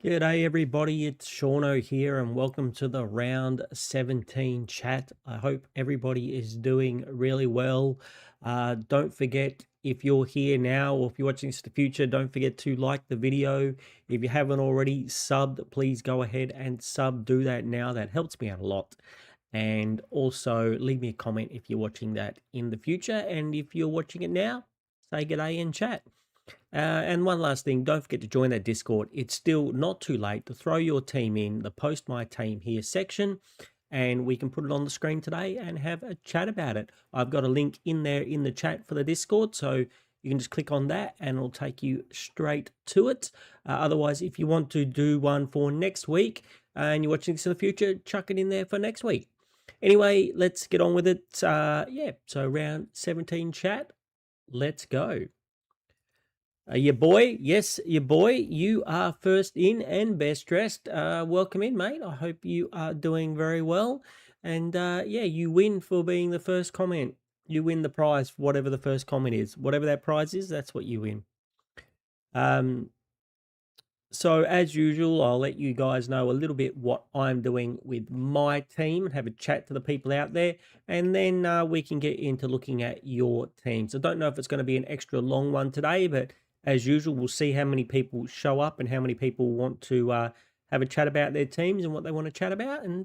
G'day everybody, it's Seano here and welcome to the round 17 chat. I hope everybody is doing really well. Don't forget, if you're here now or if you're watching this in the future, don't forget to like the video. If you haven't already subbed, please go ahead and sub. Do that now. That helps me out a lot. And also leave me a comment if you're watching that in the future. And if you're watching it now, say g'day in chat. And one last thing, don't forget to join that Discord. It's still not too late to throw your team in the Post My Team Here section, and we can put it on the screen today and have a chat about it. I've got a link in there in the chat for the Discord, so you can just click on that and it'll take you straight to it. Otherwise, if you want to do one for next week and you're watching this in the future, chuck it in there for next week. Anyway, let's get on with it. So round 17 chat, let's go. Your boy, yes, your boy, you are first in and best dressed. Welcome in, mate. I hope you are doing very well. And yeah, you win for being the first comment. You win the prize for whatever the first comment is. Whatever that prize is, that's what you win. So as usual, I'll let you guys know a little bit what I'm doing with my team and have a chat to the people out there. And then we can get into looking at your teams. I don't know if it's going to be an extra long one today, but as usual, we'll see how many people show up and how many people want to have a chat about their teams and what they want to chat about. And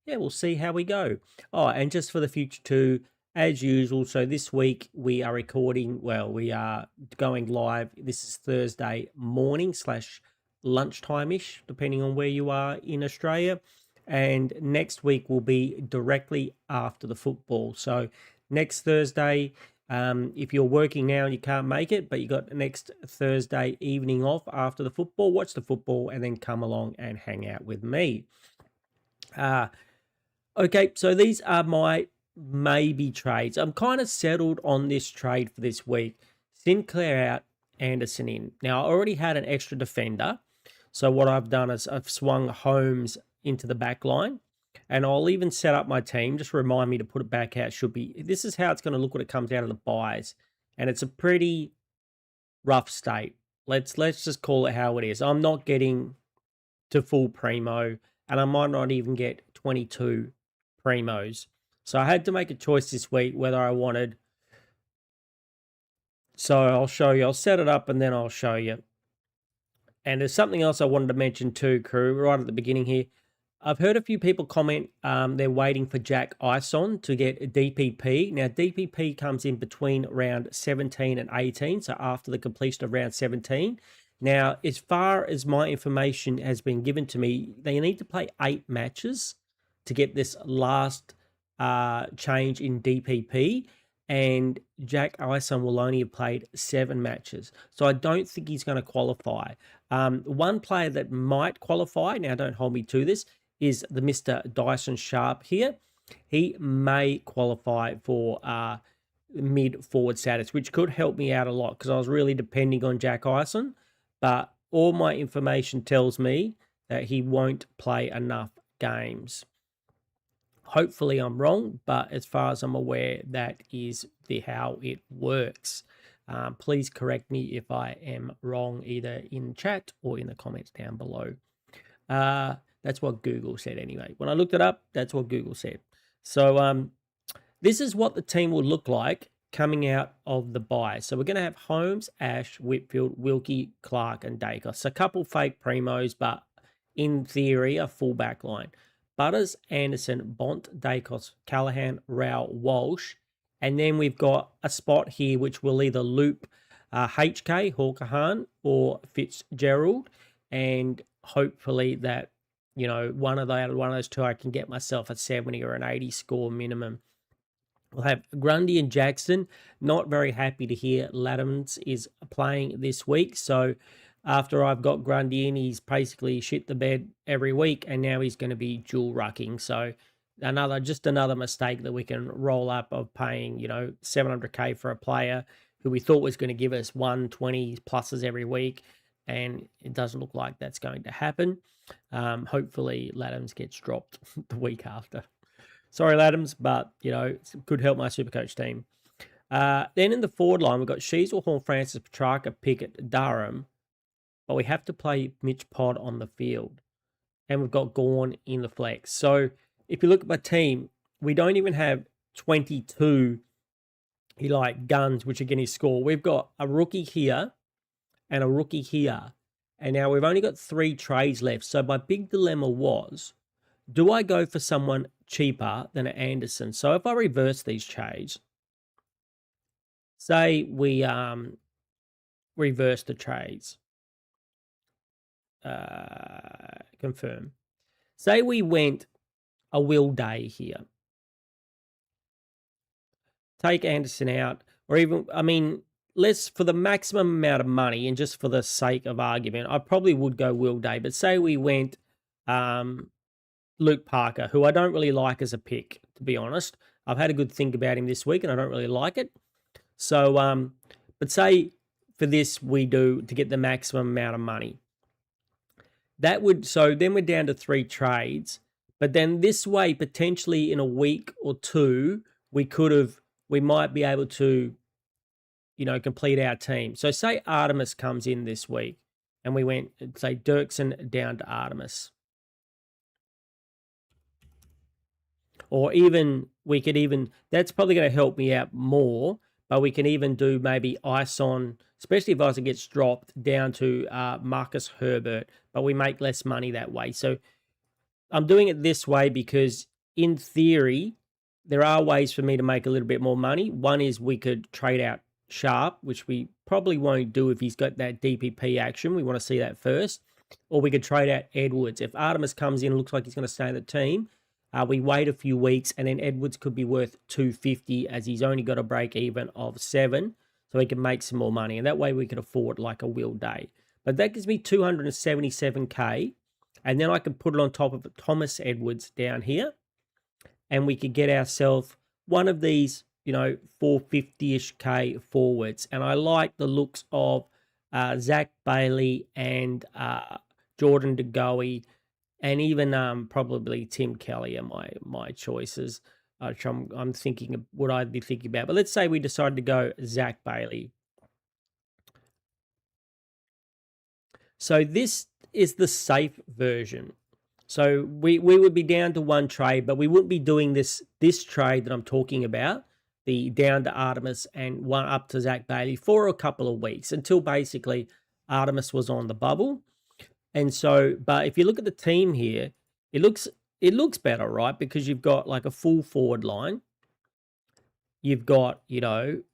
yeah, we'll see how we go. Oh, and just for the future too, as usual, so this week we are recording, well, we are going live. This is Thursday morning / lunchtime-ish, depending on where you are in Australia. And next week will be directly after the football. So next Thursday, if you're working now and you can't make it, but you got next Thursday evening off after the football, watch the football and then come along and hang out with me. Okay, so these are my maybe trades. I'm kind of settled on this trade for this week. Sinclair out, Anderson in. Now, I already had an extra defender. So what I've done is I've swung Holmes into the back line. And I'll even set up my team. Just remind me to put it back how it should be. This is how it's going to look when it comes out of the buys. And it's a pretty rough state. Let's just call it how it is. I'm not getting to full primo. And I might not even get 22 primos. So I had to make a choice this week whether I wanted. So I'll show you. I'll set it up and then I'll show you. And there's something else I wanted to mention too, crew, right at the beginning here. I've heard a few people comment they're waiting for Jack Ison to get DPP. Now, DPP comes in between round 17 and 18, so after the completion of round 17. Now, as far as my information has been given to me, they need to play 8 matches to get this last change in DPP, and Jack Ison will only have played 7 matches. So I don't think he's going to qualify. One player that might qualify, now don't hold me to this, is the Mr. Dyson Sharp here. He may qualify for mid-forward status, which could help me out a lot because I was really depending on Jack Ison. But all my information tells me that he won't play enough games. Hopefully I'm wrong, but as far as I'm aware, that is how it works. Please correct me if I am wrong, either in chat or in the comments down below. That's what Google said anyway. When I looked it up, that's what Google said. So this is what the team will look like coming out of the bye. So we're going to have Holmes, Ash, Whitfield, Wilkie, Clark, and Dacos. A couple fake primos, but in theory, a full back line. Butters, Anderson, Bont, Dacos, Callahan, Rao, Walsh. And then we've got a spot here which will either loop HK, Hawkahan, or Fitzgerald. And hopefully that, you know, one of those two, I can get myself a 70 or an 80 score minimum. We'll have Grundy and Jackson. Not very happy to hear Laddams is playing this week. So after I've got Grundy in, he's basically shit the bed every week, and now he's going to be dual rucking. So just another mistake that we can roll up of paying, you know, 700k for a player who we thought was going to give us 120 pluses every week, and it doesn't look like that's going to happen. Hopefully Laddams gets dropped the week after. Sorry, Laddams, but, you know, it could help my Supercoach team. Then in the forward line, we've got Sheasel, Horn, Francis, Petrarca, Pickett, Durham, but we have to play Mitch Pod on the field. And we've got Gorn in the flex. So if you look at my team, we don't even have 22 guns, which are going to score. We've got a rookie here and a rookie here. And now we've only got 3 trades left. So my big dilemma was, do I go for someone cheaper than an Anderson? So if I reverse these trades, say we reverse the trades, confirm. Say we went a Will Day here. Take Anderson out, or even, I mean, let's, for the maximum amount of money and just for the sake of argument, I probably would go Will Day. But say we went Luke Parker, who I don't really like as a pick, to be honest. I've had a good think about him this week and I don't really like it. So, but say for this we do to get the maximum amount of money. That would, so then we're down to 3 trades. But then this way, potentially in a week or 2, we might be able to, complete our team. So say Artemis comes in this week and we went, say, Dirksen down to Artemis. Or even, that's probably going to help me out more, but we can even do maybe Ison, especially if Ison gets dropped, down to Marcus Herbert, but we make less money that way. So I'm doing it this way because in theory, there are ways for me to make a little bit more money. One is we could trade out Sharp, which we probably won't do if he's got that DPP action. We want to see that first. Or we could trade out Edwards. If Artemis comes in and looks like he's going to stay in the team, we wait a few weeks and then Edwards could be worth 250 as he's only got a break even of 7. So he can make some more money. And that way we could afford like a Will Day. But that gives me 277K. And then I can put it on top of Thomas Edwards down here. And we could get ourselves one of these, 450-ish K forwards. And I like the looks of Zach Bailey and Jordan De Goey, and even probably Tim Kelly are my choices. Which I'm thinking of what I'd be thinking about. But let's say we decided to go Zach Bailey. So this is the safe version. So we would be down to 1 trade, but we wouldn't be doing this trade that I'm talking about, the down to Artemis and one up to Zach Bailey, for a couple of weeks until basically Artemis was on the bubble. And so, but if you look at the team here, it looks better, right? Because you've got like a full forward line. You've got, and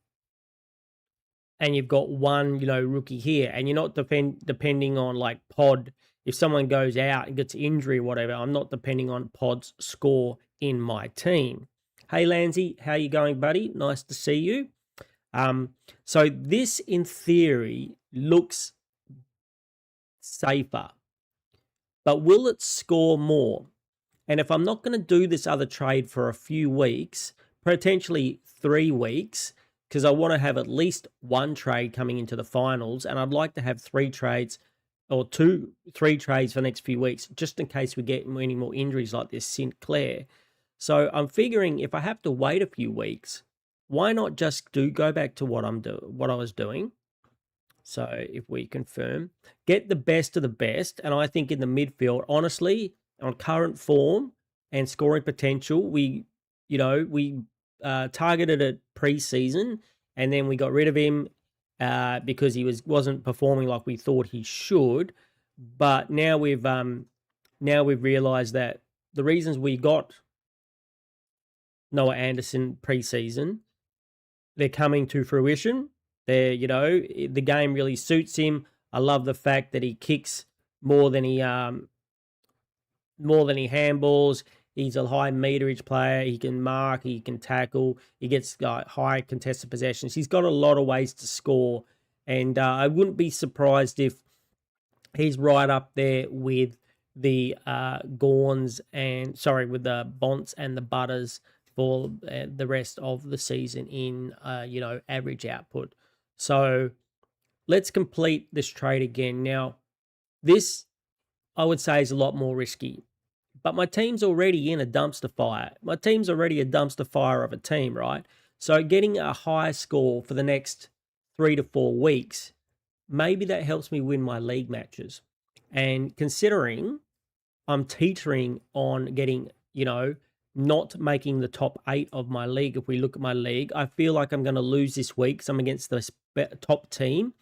you've got one, rookie here, and you're not depending on like Pod. If someone goes out and gets injury or whatever, I'm not depending on Pod's score in my team. Hey, Lanzy, how you going, buddy? Nice to see you. So this, in theory, looks safer. But will it score more? And if I'm not going to do this other trade for a few weeks, potentially 3 weeks, because I want to have at least 1 trade coming into the finals, and I'd like to have 3 trades or 3 trades for the next few weeks, just in case we get any more injuries like this Sinclair. So I'm figuring if I have to wait a few weeks, why not just go back to what I was doing? So if we confirm, get the best of the best, and I think in the midfield, honestly, on current form and scoring potential, we targeted it preseason, and then we got rid of him because he wasn't performing like we thought he should. But now we've realized that the reasons we got Noah Anderson preseason, they're coming to fruition. The game really suits him. I love the fact that he kicks more than he handballs. He's a high meterage player. He can mark. He can tackle. He gets high contested possessions. He's got a lot of ways to score, and I wouldn't be surprised if he's right up there with the Gorns with the Bonts and the Butters for the rest of the season in average output. So let's complete this trade again. Now, this I would say is a lot more risky. But my team's already in a dumpster fire. My team's already a dumpster fire of a team, right? So getting a high score for the next 3 to 4 weeks maybe that helps me win my league matches. And considering I'm teetering on getting, not making the top 8 of my league. If we look at my league, I feel like I'm going to lose this week because I'm against the top team.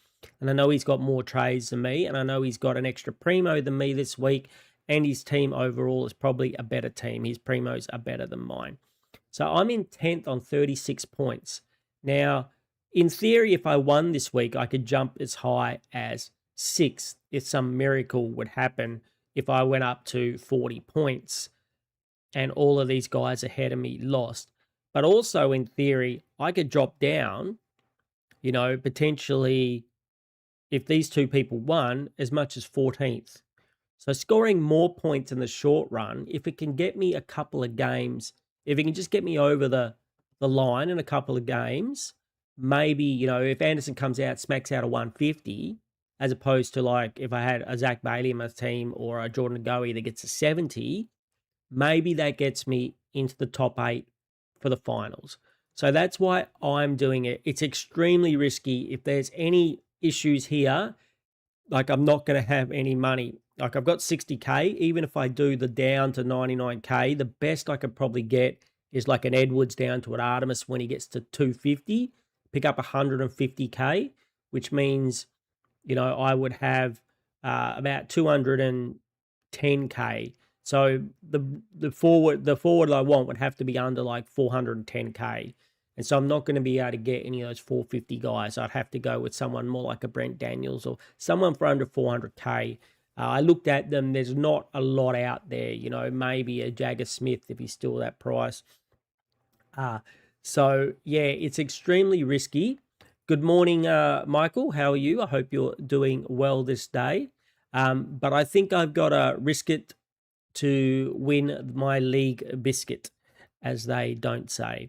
And I know he's got more trades than me. And I know he's got an extra primo than me this week. And his team overall is probably a better team. His primos are better than mine. So I'm in 10th on 36 points. Now, in theory, if I won this week, I could jump as high as 6th if some miracle would happen if I went up to 40 points and all of these guys ahead of me lost. But also, in theory, I could drop down, potentially, if these two people won, as much as 14th. So scoring more points in the short run, if it can get me a couple of games, if it can just get me over the line in a couple of games, maybe, if Anderson comes out, smacks out a 150, as opposed to like if I had a Zach Bailey in my team or a Jordan Goey that gets a 70, maybe that gets me into the top 8 for the finals. So that's why I'm doing it. It's extremely risky. If there's any issues here, like I'm not going to have any money. Like I've got 60K. Even if I do the down to 99K, the best I could probably get is like an Edwards down to an Artemis when he gets to 250, pick up 150K, which means, I would have about 210K. So the forward I want would have to be under like 410K. And so I'm not going to be able to get any of those 450 guys. I'd have to go with someone more like a Brent Daniels or someone for under 400K. I looked at them. There's not a lot out there, maybe a Jagger Smith if he's still that price. So, yeah, it's extremely risky. Good morning, Michael. How are you? I hope you're doing well this day. But I think I've got to risk it to win my league biscuit, as they don't say.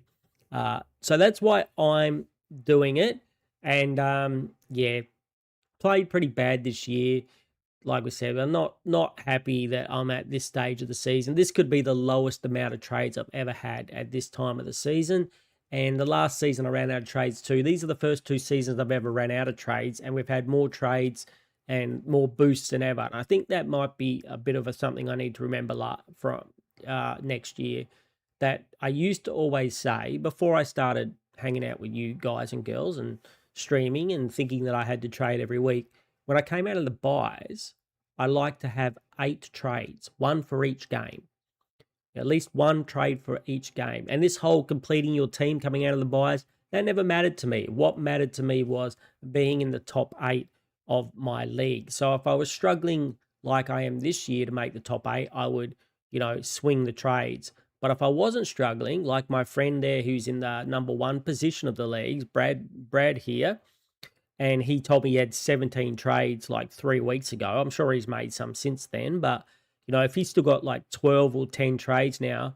So that's why I'm doing it. And, played pretty bad this year. Like we said, I'm not happy that I'm at this stage of the season. This could be the lowest amount of trades I've ever had at this time of the season. And the last season I ran out of trades too. These are the first 2 seasons I've ever ran out of trades, and we've had more trades and more boosts than ever. And I think that might be a bit of something I need to remember from next year. That I used to always say before I started hanging out with you guys and girls and streaming and thinking that I had to trade every week. When I came out of the buys, I like to have 8 trades, 1 for each game. At least 1 trade for each game. And this whole completing your team coming out of the buys, that never mattered to me. What mattered to me was being in the top 8 of my league. So if I was struggling like I am this year to make the top 8, I would, swing the trades. But if I wasn't struggling, like my friend there who's in the number 1 position of the leagues, Brad here, and he told me he had 17 trades like 3 weeks ago. I'm sure he's made some since then, but if he's still got like 12 or 10 trades now,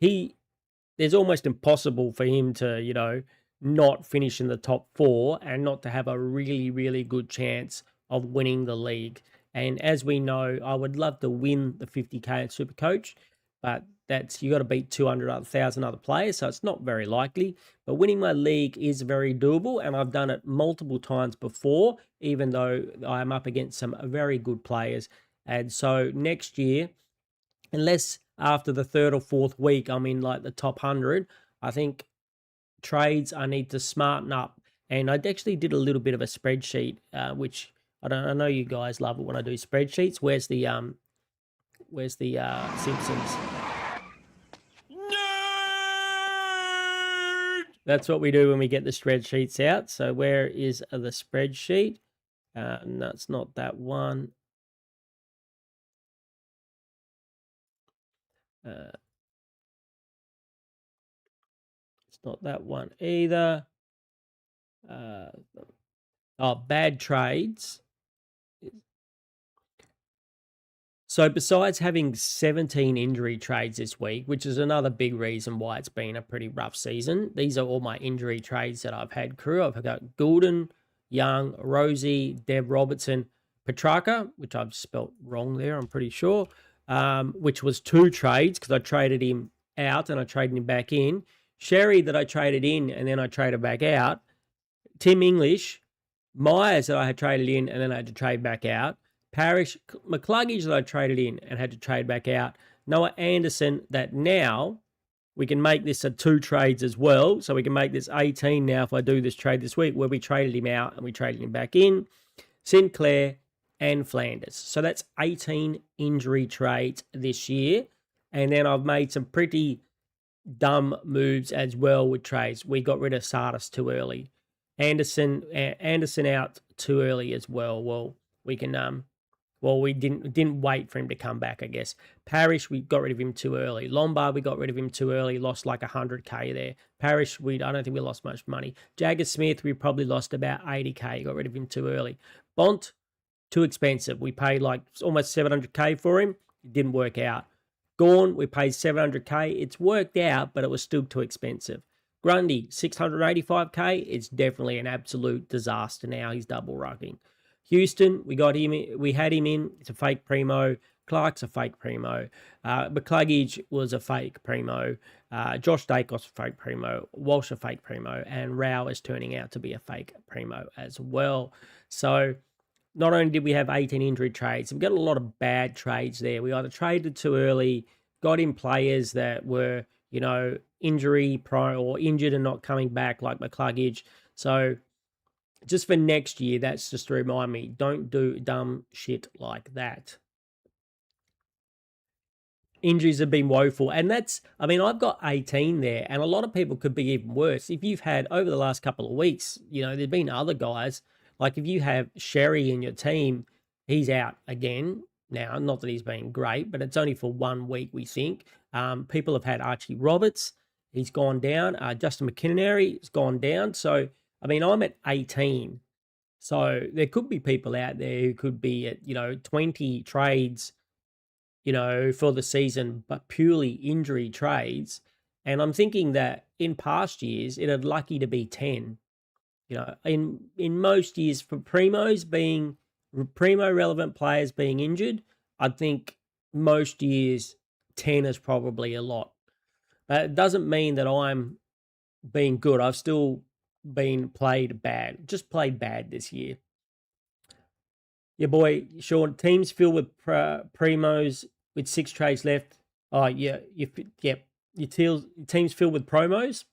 there's almost impossible for him to, not finish in the top 4 and not to have a really, really good chance of winning the league. And as we know, I would love to win the 50K at Supercoach, but you got to beat 200,000 other players, so it's not very likely. But winning my league is very doable, and I've done it multiple times before, even though I'm up against some very good players. And so next year, unless after the 3rd or 4th week I'm in like the top 100, I think trades I need to smarten up. And I actually did a little bit of a spreadsheet, which I know you guys love it when I do spreadsheets. Where's the Simpsons? That's what we do when we get the spreadsheets out. So where is the spreadsheet? No, it's not that one. It's not that one either. Bad trades. So besides having 17 injury trades this week, which is another big reason why it's been a pretty rough season, these are all my injury trades that I've had, crew. I've got Goulden, Young, Rosie, Deb Robertson, Petrarca, which I've spelt wrong there, I'm pretty sure, which was 2 trades because I traded him out and I traded him back in. Sherry that I traded in and then I traded back out. Tim English, Myers that I had traded in and then I had to trade back out. Parrish, McCluggage that I traded in and had to trade back out. Noah Anderson that now we can make this a 2 trades as well. So we can make this 18 now if I do this trade this week where we traded him out and we traded him back in. Sinclair and Flanders. So that's 18 injury trades this year. And then I've made some pretty dumb moves as well with trades. We got rid of Sardis too early. Anderson out too early as well. Well, we can we didn't wait for him to come back, I guess. Parrish, we got rid of him too early. Lombard, we got rid of him too early. Lost like 100K there. Parrish, I don't think we lost much money. Jagger Smith, we probably lost about 80K. Got rid of him too early. Bont, too expensive. We paid like almost 700K for him. It didn't work out. Gorn, we paid 700K. It's worked out, but it was still too expensive. Grundy, 685K. It's definitely an absolute disaster now. He's double rucking. Houston, we had him in. It's a fake primo. Clark's a fake primo. McCluggage was a fake primo. Josh Dacos a fake primo. Walsh a fake primo. And Rao is turning out to be a fake primo as well. So not only did we have 18 injury trades, we got a lot of bad trades there. We either traded too early, got in players that were, injury prone or injured and not coming back like McCluggage. So just for next year, that's just to remind me, don't do dumb shit like that. Injuries have been woeful. And I've got 18 there, and a lot of people could be even worse. If you've had, over the last couple of weeks, there's been other guys, like if you have Sherry in your team, he's out again now. Not that he's been great, but it's only for 1 week, we think. People have had Archie Roberts. He's gone down. Justin McInerney has gone down. So, I'm at 18. So there could be people out there who could be at, 20 trades, for the season, but purely injury trades. And I'm thinking that in past years, it'd lucky to be 10. In most years, for primo relevant players being injured, I think most years 10 is probably a lot. It doesn't mean that I'm being good. I've still been played bad. Just played bad this year. Your boy, Sean, teams filled with primos with 6 trades left. Oh, yeah. Your teams filled with promos.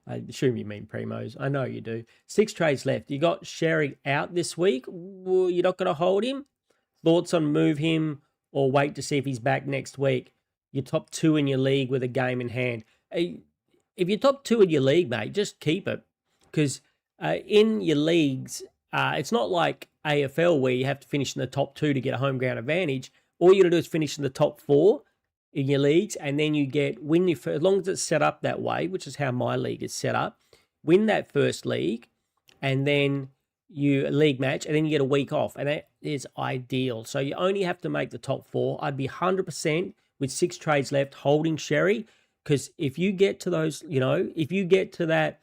I assume you mean primos. I know you do. 6 trades left. You got Sherry out this week. You're not going to hold him? Thoughts on move him or wait to see if he's back next week? You're top 2 in your league with a game in hand. If you're top 2 in your league, mate, just keep it. Because in your leagues, it's not like AFL where you have to finish in the top 2 to get a home ground advantage. All you got to do is finish in the top 4 in your leagues, and then you win your first, as long as it's set up that way, which is how my league is set up. Win that first league, and then you league match, and then you get a week off, and that is ideal. So you only have to make the top 4. I'd be 100% with 6 trades left holding Sherry, because if you get to those, if you get to that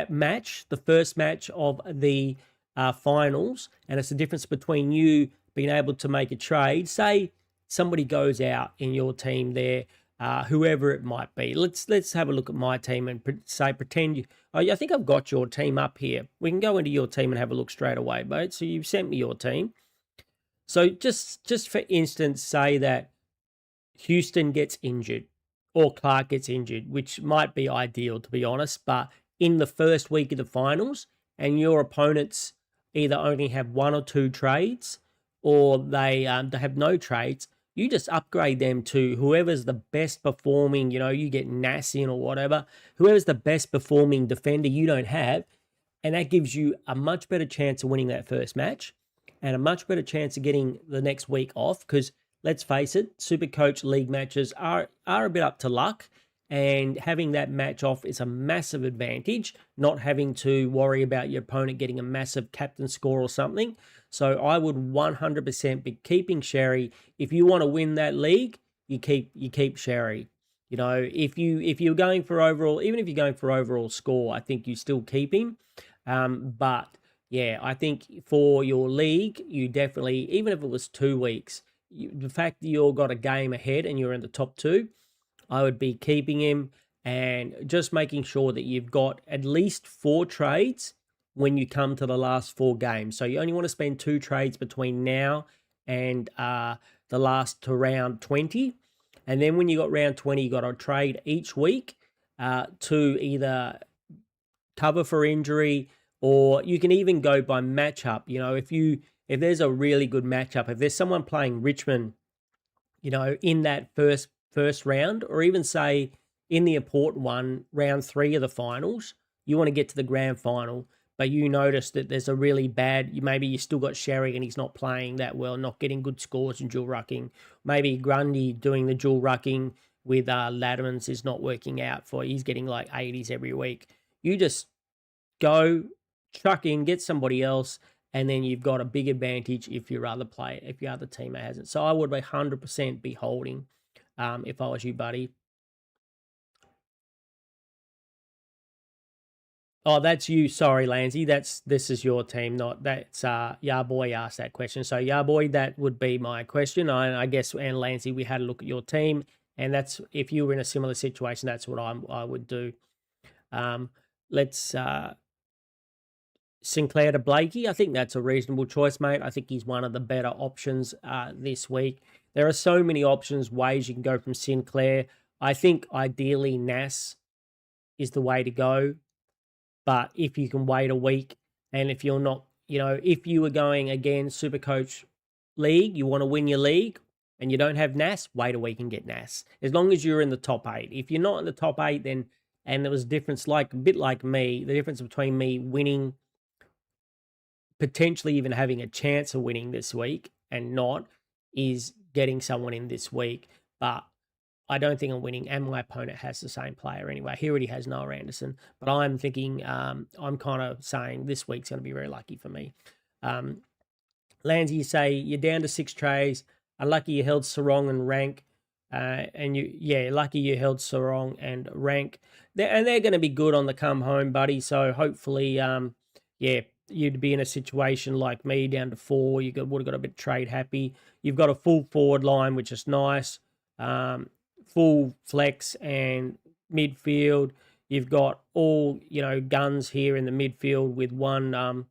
match, the first match of the finals, and it's the difference between you being able to make a trade. Say somebody goes out in your team there, whoever it might be. Let's have a look at my team and pretend I think I've got your team up here. We can go into your team and have a look straight away, mate. So you've sent me your team. So just for instance, say that Houston gets injured or Clark gets injured, which might be ideal, to be honest, but in the first week of the finals, and your opponents either only have 1 or 2 trades, or they have no trades, you just upgrade them to whoever's the best performing, you get Nass in or whatever, whoever's the best performing defender you don't have, and that gives you a much better chance of winning that first match and a much better chance of getting the next week off, because let's face it, Supercoach league matches are a bit up to luck, and having that match off is a massive advantage, not having to worry about your opponent getting a massive captain score or something. So I would 100% be keeping Sherry. If you want to win that league, you keep Sherry. If you're going for overall, even if you're going for overall score, I think you still keep him. But yeah, I think for your league, you definitely, even if it was 2 weeks, the fact that you've got a game ahead and you're in the top 2, I would be keeping him. and just making sure that you've got at least 4 trades when you come to the last 4 games. So you only want to spend 2 trades between now and the last to round 20. And then when you got round 20, you got to trade each week to either cover for injury, or you can even go by matchup. You know, if there's a really good matchup, if there's someone playing Richmond, you know, in that first round, or even say in the important one, round 3 of the finals, you want to get to the grand final, but you notice that there's a really bad, maybe you still got Sherry and he's not playing that well, not getting good scores in dual rucking. Maybe Grundy doing the dual rucking with Lattermans is not working out for, he's getting like 80s every week. You just go, chuck in, get somebody else, and then you've got a big advantage if your other teammate hasn't. So I would 100% be holding if I was you, buddy. Oh, that's you. Sorry, Lansy. This is your team, not that's Boy asked that question. So Boy, that would be my question. I guess, and Lansy, we had a look at your team, and that's if you were in a similar situation, that's what I would do. Let's Sinclair to Blakey. I think that's a reasonable choice, mate. I think he's one of the better options this week. There are so many ways you can go from Sinclair. I think ideally Nas is the way to go. But if you can wait a week, and if you're not, you know, if you were going again, Supercoach League, you want to win your league, and you don't have Nas, wait a week and get Nas. As long as you're in the top 8. If you're not in the top 8, then, and there was a difference, like a bit like me, the difference between me winning, potentially even having a chance of winning this week and not, is getting someone in this week. But I don't think I'm winning, and my opponent has the same player anyway. He already has Noah Anderson, but I'm thinking, I'm kind of saying this week's going to be very lucky for me. Lansy, you say you're down to 6 trays. Unlucky you held Sarong and Rank, lucky you held Sarong and Rank. They're going to be good on the come home, buddy. So hopefully, you'd be in a situation like me, down to 4. You would have got a bit trade happy. You've got a full forward line, which is nice. Full flex and midfield. You've got all, you know, guns here in the midfield with one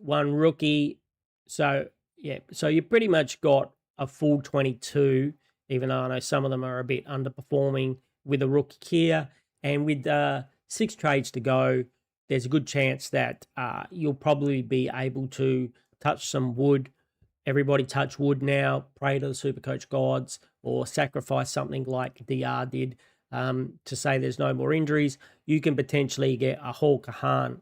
rookie. So you pretty much got a full 22, even though I know some of them are a bit underperforming with a rookie here. And with 6 trades to go, there's a good chance that you'll probably be able to touch some wood. Everybody touch wood now, pray to the Supercoach gods, or sacrifice something like DR did to say there's no more injuries. You can potentially get a Hall Kahan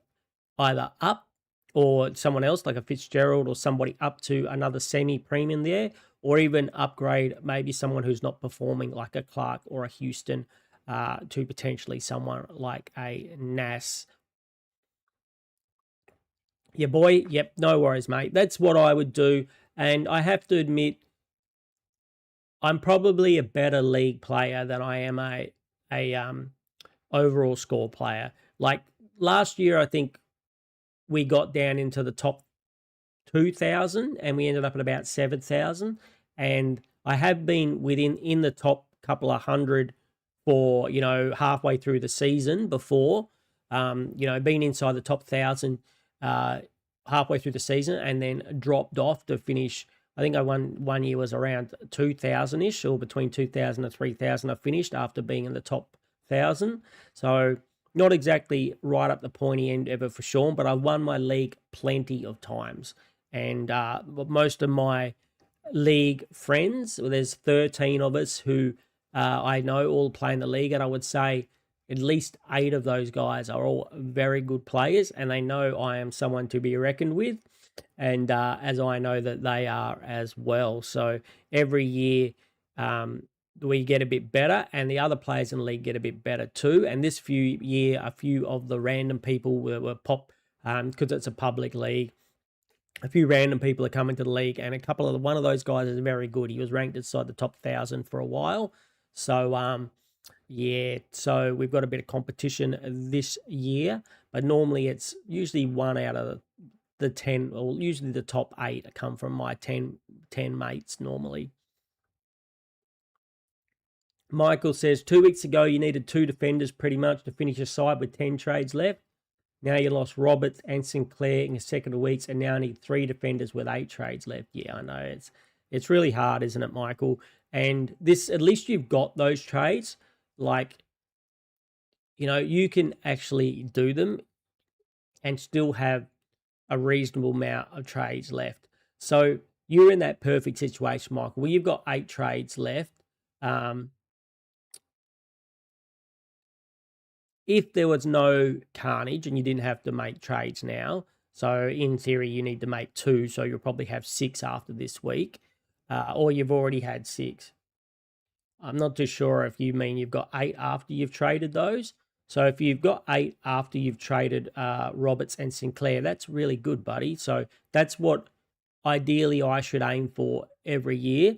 either up, or someone else like a Fitzgerald or somebody up to another semi-premium there, or even upgrade maybe someone who's not performing like a Clark or a Houston to potentially someone like a Nas. Yeah, boy. Yep, no worries, mate. That's what I would do. And I have to admit, I'm probably a better league player than I am a overall score player. Like last year, I think we got down into the top 2,000 and we ended up at about 7,000. And I have been in the top couple of hundred for, you know, halfway through the season before, you know, been inside the top 1,000 halfway through the season and then dropped off to finish. I think I won one year was around 2,000-ish, or between 2,000 and 3,000 I finished after being in the top 1,000. So not exactly right up the pointy end ever for sure, but I won my league plenty of times. And most of my league friends, well, there's 13 of us who I know all play in the league, and I would say at least 8 of those guys are all very good players, and they know I am someone to be reckoned with, and as I know that they are as well. So every year we get a bit better, and the other players in the league get a bit better too. And this year, a few of the random people were pop, because it's a public league. A few random people are coming to the league, and one of those guys is very good. He was ranked inside the top 1,000 for a while. So so we've got a bit of competition this year, but normally it's usually 1 out of the 10, or usually the top 8 come from my 10 mates normally. Michael says 2 weeks ago you needed 2 defenders pretty much to finish your side with 10 trades left. Now you lost Roberts and Sinclair in the second of weeks, and now need 3 defenders with 8 trades left. Yeah, I know it's really hard, isn't it, Michael? And this, at least you've got those trades. Like, you know, you can actually do them and still have a reasonable amount of trades left. So you're in that perfect situation, Michael, where you've got 8 trades left. If there was no carnage and you didn't have to make trades now, so in theory you need to make 2, so you'll probably have 6 after this week, or you've already had 6. I'm not too sure if you mean you've got 8 after you've traded those. So if you've got 8 after you've traded Roberts and Sinclair, that's really good, buddy. So that's what ideally I should aim for every year.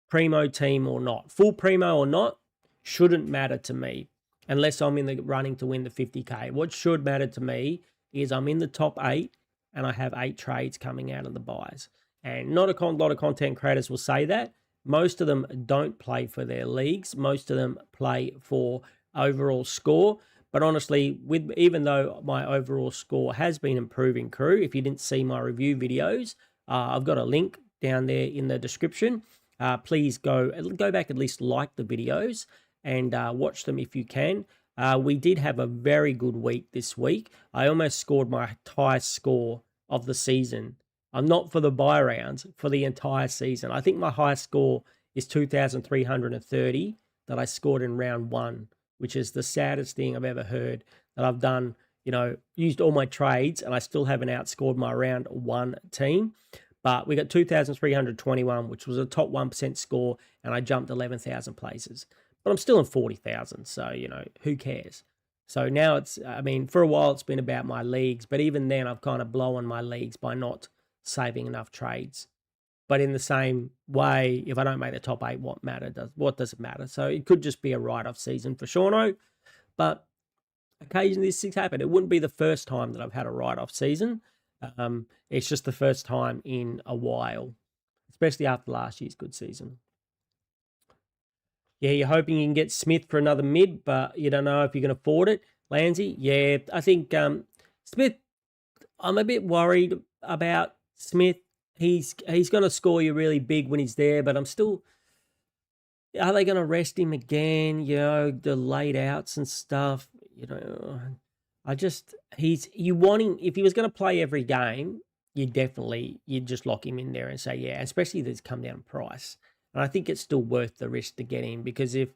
Primo team or not. Full primo or not shouldn't matter to me unless I'm in the running to win the 50K. What should matter to me is I'm in the top 8 and I have 8 trades coming out of the buys. And not a lot of content creators will say that. Most of them don't play for their leagues. Most of them play for overall score. But honestly, even though my overall score has been improving, crew, if you didn't see my review videos, I've got a link down there in the description. Please go back, at least like the videos and watch them if you can. We did have a very good week this week. I almost scored my highest score of the season. I'm not for the buy rounds, for the entire season. I think my highest score is 2,330 that I scored in round 1, which is the saddest thing I've ever heard, that I've done, you know, used all my trades and I still haven't outscored my round 1 team. But we got 2,321, which was a top 1% score, and I jumped 11,000 places. But I'm still in 40,000, so, you know, who cares? So now it's, I mean, for a while it's been about my leagues, but even then I've kind of blown my leagues by not saving enough trades. But in the same way, if I don't make the top 8, what does it matter? So it could just be a write-off season for Seano, but occasionally these things happen. It wouldn't be the first time that I've had a write-off season. It's just the first time in a while, especially after last year's good season. Yeah, you're hoping you can get Smith for another mid, but you don't know if you can afford it. Lansy, yeah, I think Smith, I'm a bit worried about Smith. He's going to score you really big when he's there, but I'm still, are they going to rest him again? You know, the late outs and stuff, you know. You want him, if he was going to play every game, you'd just lock him in there and say, yeah, especially if it's come down in price. And I think it's still worth the risk to get him, because if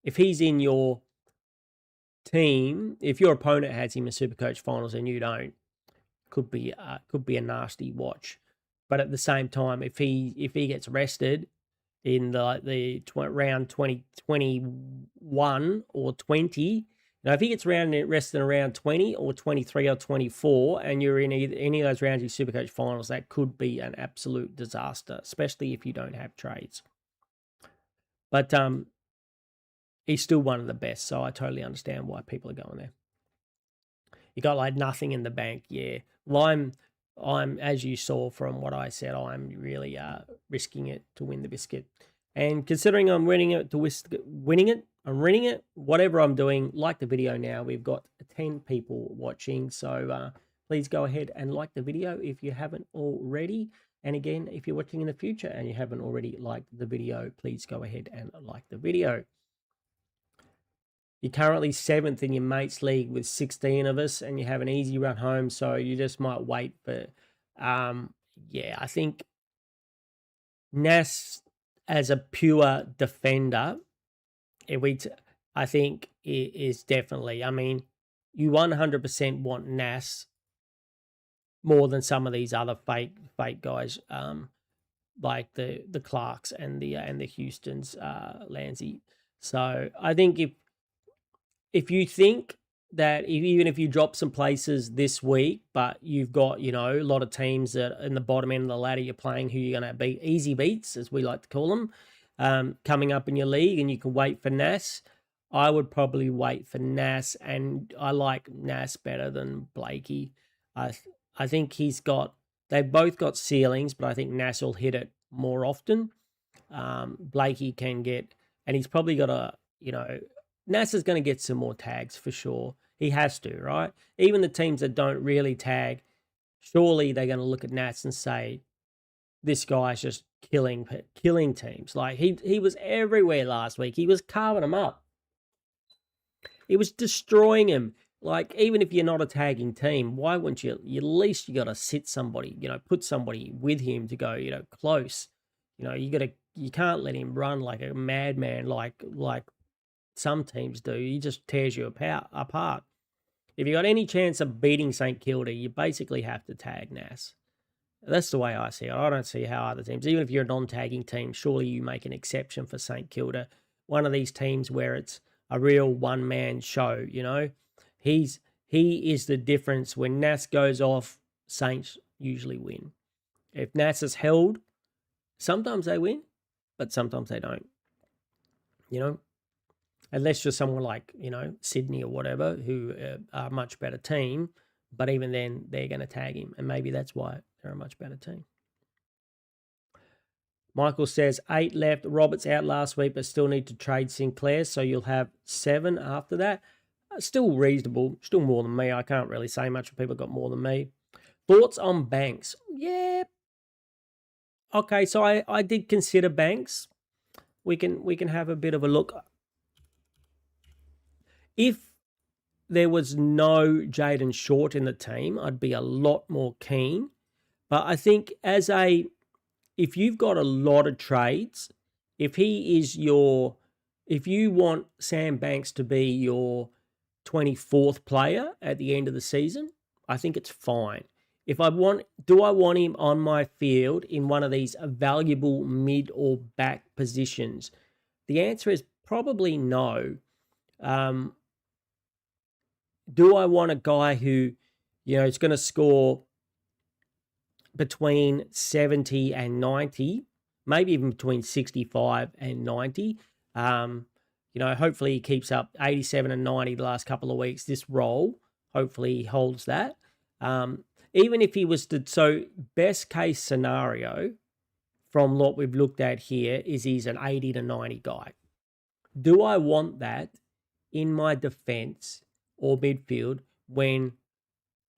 he's in your team, if your opponent has him in Supercoach finals and you don't, could be a nasty watch. But at the same time, if he gets rested in the round 21 or 20, now, if he gets rested in around 20 or 23 or 24, and you're in any of those rounds of Supercoach finals, that could be an absolute disaster, especially if you don't have trades. But he's still one of the best, so I totally understand why people are going there. You got like nothing in the bank, yeah. Well, I'm as you saw from what I said, I'm really risking it to win the biscuit. And considering I'm winning it, I'm winning it, whatever I'm doing, like the video now. We've got 10 people watching, so please go ahead and like the video if you haven't already. And again, if you're watching in the future and you haven't already liked the video, please go ahead and like the video. You're currently 7th in your mates league with 16 of us, and you have an easy run home, so you just might wait for, yeah, I think Nas as a pure defender, I think it is definitely, I mean, you 100% want Nas more than some of these other fake guys, like the Clarks and the Houstons, Lansy. So I think if you think that even if you drop some places this week, but you've got, you know, a lot of teams that in the bottom end of the ladder you're playing who you're going to beat, easy beats, as we like to call them, coming up in your league, and you can wait for Nas, I would probably wait for Nas, and I like Nas better than Blakey. I think they've both got ceilings, but I think Nas will hit it more often. Blakey can get and he's probably got NASA's going to get some more tags for sure. He has to, right? Even the teams that don't really tag, surely they're going to look at Nats and say, this guy's just killing teams. Like he was everywhere last week. He was carving them up. He was destroying him. Like, even if you're not a tagging team, why wouldn't you? At least you got to sit somebody, put somebody with him to go, close. You can't let him run like a madman, like some teams do. He just tears you apart. If you got any chance of beating St Kilda, you basically have to tag Nas. That's the way I see it. I don't see how other teams, even if you're a non-tagging team, surely you make an exception for St Kilda. One of these teams where it's a real one-man show, He is the difference. When Nas goes off, Saints usually win. If Nas is held, sometimes they win, but sometimes they don't. Unless you're someone like, Sydney or whatever, who are a much better team, but even then they're going to tag him, and maybe that's why they're a much better team. Michael says 8 left. Roberts out last week, but still need to trade Sinclair, so you'll have 7 after that. Still reasonable, still more than me. I can't really say much if people got more than me. Thoughts on Banks? Yeah. Okay, so I did consider Banks. We can have a bit of a look. If there was no Jaden Short in the team, I'd be a lot more keen. But I think if you've got a lot of trades, if you want Sam Banks to be your 24th player at the end of the season, I think it's fine. Do I want him on my field in one of these valuable mid or back positions? The answer is probably no. Do I want a guy who, is going to score between 70 and 90, maybe even between 65 and 90? Hopefully he keeps up 87 and 90 the last couple of weeks. This role, hopefully he holds that. Even if he was so best case scenario from what we've looked at here is he's an 80 to 90 guy. Do I want that in my defense or midfield when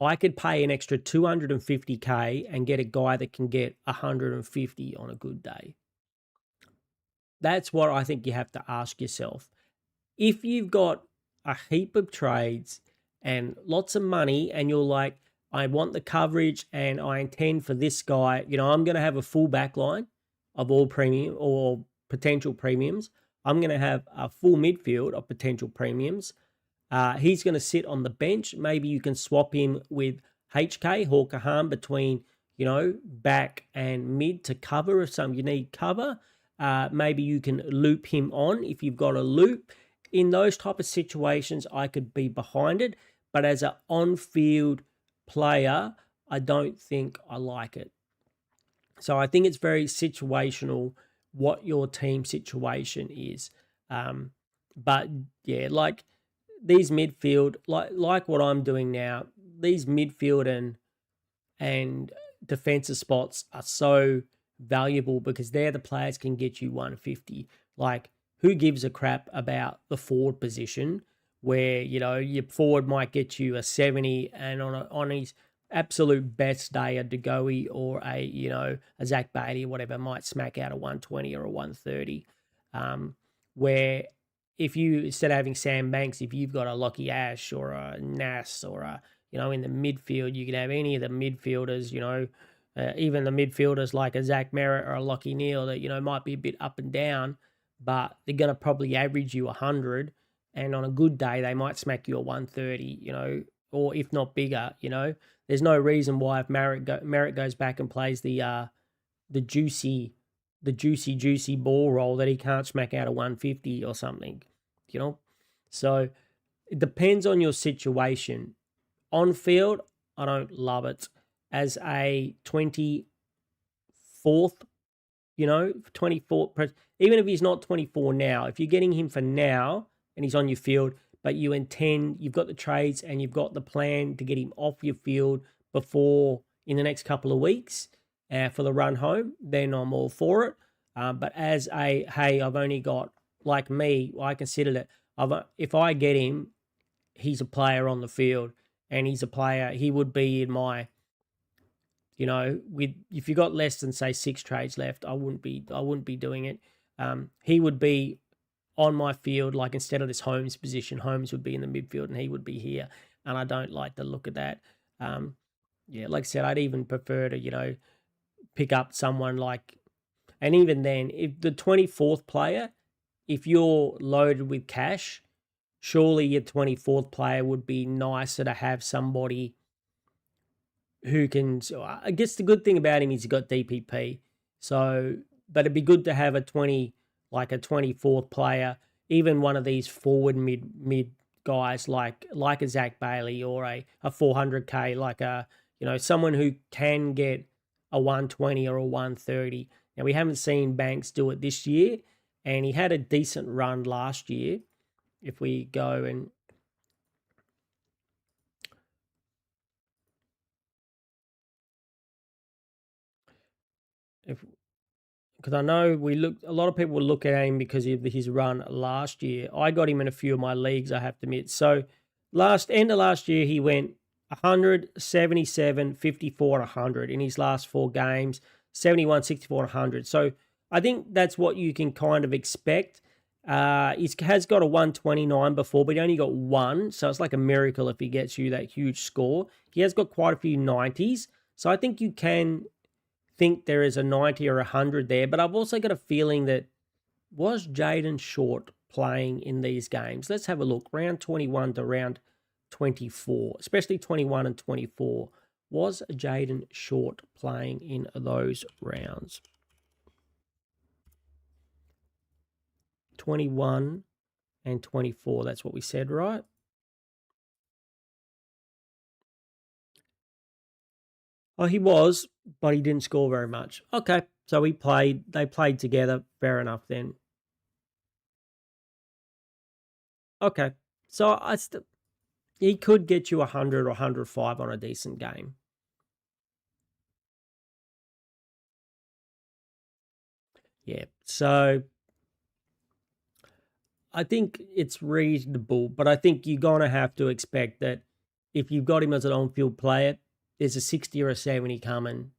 I could pay an extra $250K and get a guy that can get 150 on a good day? That's what I think you have to ask yourself. If you've got a heap of trades and lots of money and you're like, I want the coverage and I intend for this guy, I'm going to have a full back line of all premium or potential premiums. I'm going to have a full midfield of potential premiums. He's going to sit on the bench. Maybe you can swap him with HK, Hawker Harm, between, back and mid to cover if you need cover. Maybe you can loop him on if you've got a loop. In those type of situations, I could be behind it. But as an on-field player, I don't think I like it. So I think it's very situational what your team situation is. But yeah, like these midfield, like what I'm doing now, these midfield and defensive spots are so valuable because they're the players can get you 150. Like, who gives a crap about the forward position where, your forward might get you a 70 and on his absolute best day, a DeGoey or a Zach Bailey or whatever might smack out a 120 or a 130. Where if you, instead of having Sam Banks, if you've got a Lockie Ash or a Nas or a, in the midfield, you could have any of the midfielders, even the midfielders like a Zach Merritt or a Lockie Neal that, might be a bit up and down, but they're going to probably average you 100. And on a good day, they might smack you a 130, or if not bigger, There's no reason why if Merritt goes back and plays the juicy ball roll that he can't smack out a 150 or something, So it depends on your situation. On field, I don't love it. As a 24th, 24th, even if he's not 24 now, if you're getting him for now and he's on your field, but you've got the trades and you've got the plan to get him off your field before in the next couple of weeks for the run home, then I'm all for it. But as hey, I've only got like me, I considered it. If I get him, he's a player on the field, and he's a player. He would be in my, with if you got less than say 6 trades left, I wouldn't be doing it. He would be on my field, like instead of this Holmes position, Holmes would be in the midfield and he would be here, and I don't like the look of that. Yeah, like I said, I'd even prefer to pick up someone like, and even then, if the 24th player, if you're loaded with cash, surely your 24th player would be nicer to have somebody who can. So I guess the good thing about him is he's got DPP. So, but it'd be good to have like a 24th player, even one of these forward mid guys like a Zach Bailey or a 400k, like someone who can get a 120 or a 130. Now we haven't seen Banks do it this year, and he had a decent run last year. If we go and if because I know a lot of people will look at him because of his run last year. I got him in a few of my leagues, I have to admit. So end of last year, he went 100, 77, 54, 100 in his last 4 games, 71, 64, 100. So I think that's what you can kind of expect. He has got a 129 before, but he only got one. So it's like a miracle if he gets you that huge score. He has got quite a few 90s. So I think you can think there is a 90 or 100 there, but I've also got a feeling that was Jaden Short playing in these games? Let's have a look. Round 21 to round 24, especially 21 and 24. Was Jaden Short playing in those rounds? 21 and 24, that's what we said, right? Oh, he was, but he didn't score very much. Okay, so they played together. Fair enough then. Okay, so he could get you 100 or 105 on a decent game. Yeah, so I think it's reasonable, but I think you're going to have to expect that if you've got him as an on-field player, there's a 60 or a 70 coming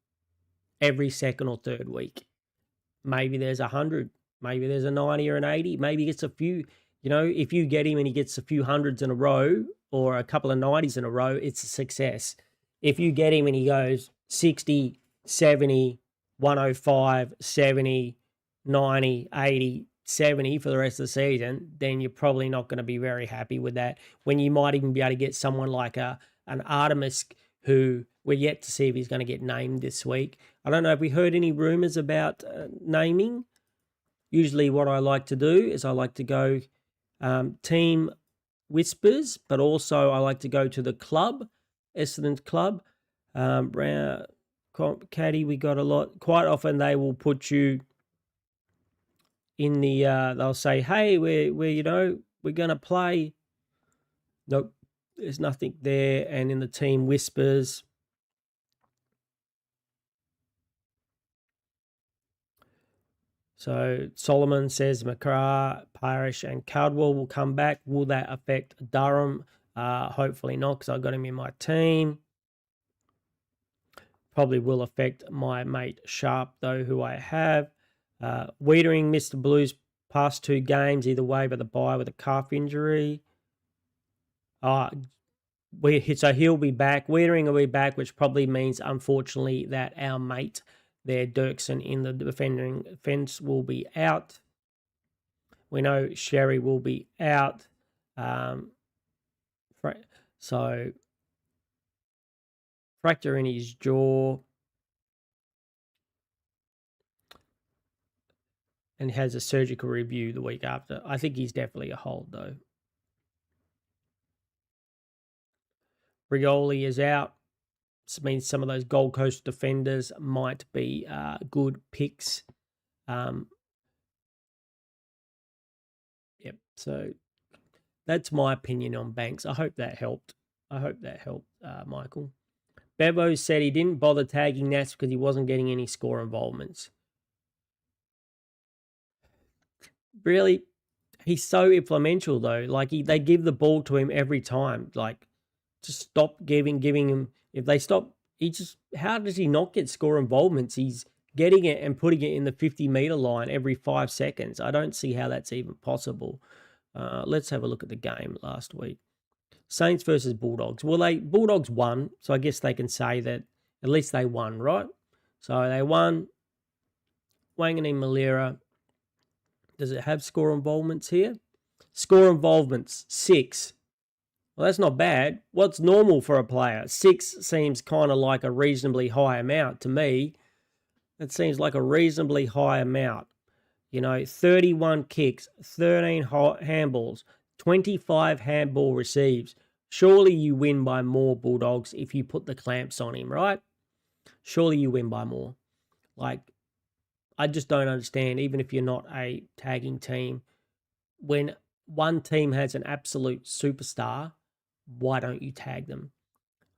every second or third week. Maybe there's 100, maybe there's a 90 or an 80, maybe he gets a few. If you get him and he gets a few hundreds in a row or a couple of 90s in a row, it's a success. If you get him and he goes 60, 70, 105, 70, 90, 80, 70 for the rest of the season, then you're probably not going to be very happy with that. When you might even be able to get someone like an Artemis, who we're yet to see if he's going to get named this week. I don't know. Have we heard any rumors about naming? Usually what I like to do is I like to go team whispers, but also I like to go to the club, Essendon Club. Caddy, we got a lot. Quite often they will put you in the, they'll say, hey, we're going to play. Nope, there's nothing there. And in the team whispers, so Solomon says McGrath, Parish, and Cardwell will come back. Will that affect Durham? Hopefully not, because I got him in my team. Probably will affect my mate Sharp, though, who I have. Wiedering missed the Blues past 2 games, either way, by the bye with a calf injury. So he'll be back. Wiedering will be back, which probably means, unfortunately, that our mate there, Dirksen, in the defending fence will be out. We know Sherry will be out. So fracture in his jaw and has a surgical review the week after. I think he's definitely a hold, though. Rioli is out. This means some of those Gold Coast defenders might be good picks. Yep. So that's my opinion on Banks. I hope that helped. Michael. Bevo said he didn't bother tagging Nats because he wasn't getting any score involvements. Really? He's so influential though. Like they give the ball to him every time. Like just stop giving him. If they stop, he just how does he not get score involvements? He's getting it and putting it in the 50-meter line every 5 seconds. I don't see how that's even possible. Let's have a look at the game last week. Saints versus Bulldogs. Well, Bulldogs won, so I guess they can say that at least they won, right? So they won. Wangani Malira. Does it have score involvements here? Score involvements, 6. Well, that's not bad. What's normal for a player? 6 seems kind of like a reasonably high amount to me. It seems like a reasonably high amount. 31 kicks, 13 handballs, 25 handball receives. Surely you win by more, Bulldogs, if you put the clamps on him, right? Surely you win by more. Like, I just don't understand, even if you're not a tagging team, when one team has an absolute superstar, why don't you tag them?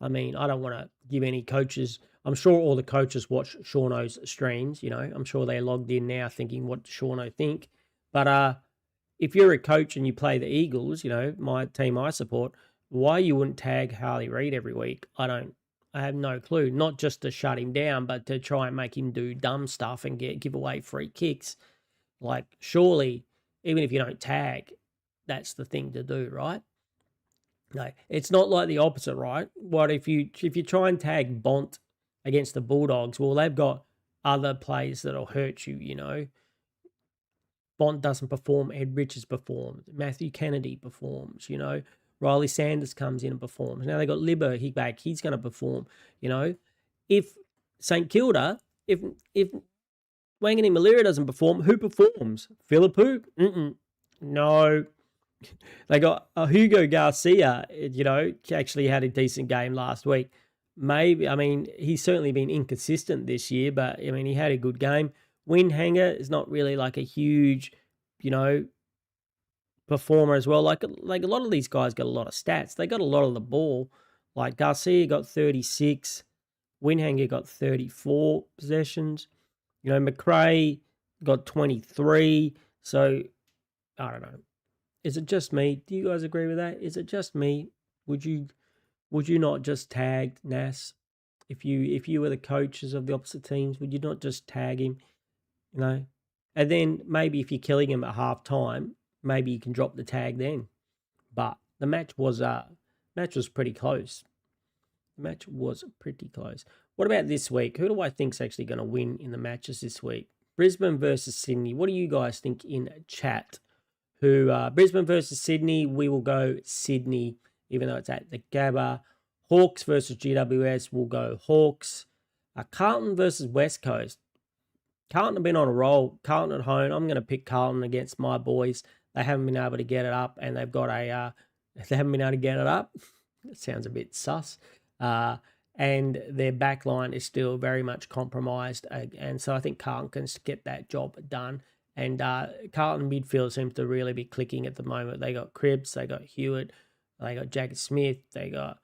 I mean, I don't want to give any coaches. I'm sure all the coaches watch Seano's streams. I'm sure they're logged in now thinking, what does Seano think? But if you're a coach and you play the Eagles, my team I support, why you wouldn't tag Harley Reid every week? I have no clue. Not just to shut him down, but to try and make him do dumb stuff and give away free kicks. Like, surely, even if you don't tag, that's the thing to do, right? No, it's not like the opposite, right? What if you try and tag Bont against the Bulldogs? Well, they've got other plays that'll hurt you. Bont doesn't perform. Ed Richards performs. Matthew Kennedy performs. Riley Sanders comes in and performs. Now they got Libber back. He's going to perform. If St Kilda, if Wangani Malira doesn't perform, who performs? Philippou? No. They got Hugo Garcia, actually had a decent game last week. Maybe, he's certainly been inconsistent this year, but, he had a good game. Windhanger is not really like a huge, performer as well. Like a lot of these guys got a lot of stats. They got a lot of the ball. Like Garcia got 36. Windhanger got 34 possessions. McRae got 23. So, I don't know. Is it just me? Do you guys agree with that? Is it just me? Would you not just tag Nas? If you were the coaches of the opposite teams, would you not just tag him? And then maybe if you're killing him at half time, maybe you can drop the tag then. But the match was pretty close. The match was pretty close. What about this week? Who do I think's actually going to win in the matches this week? Brisbane versus Sydney. What do you guys think in chat? Brisbane versus Sydney, we will go Sydney, even though it's at the Gabba. Hawks versus GWS, we'll go Hawks. Carlton versus West Coast. Carlton have been on a roll. Carlton at home. I'm going to pick Carlton against my boys. They haven't been able to get it up, and they've got they haven't been able to get it up. It sounds a bit sus. And their back line is still very much compromised, and so I think Carlton can get that job done. And Carlton midfield seems to really be clicking at the moment. They got Cripps, they got Hewitt, they got Jacket Smith, they got,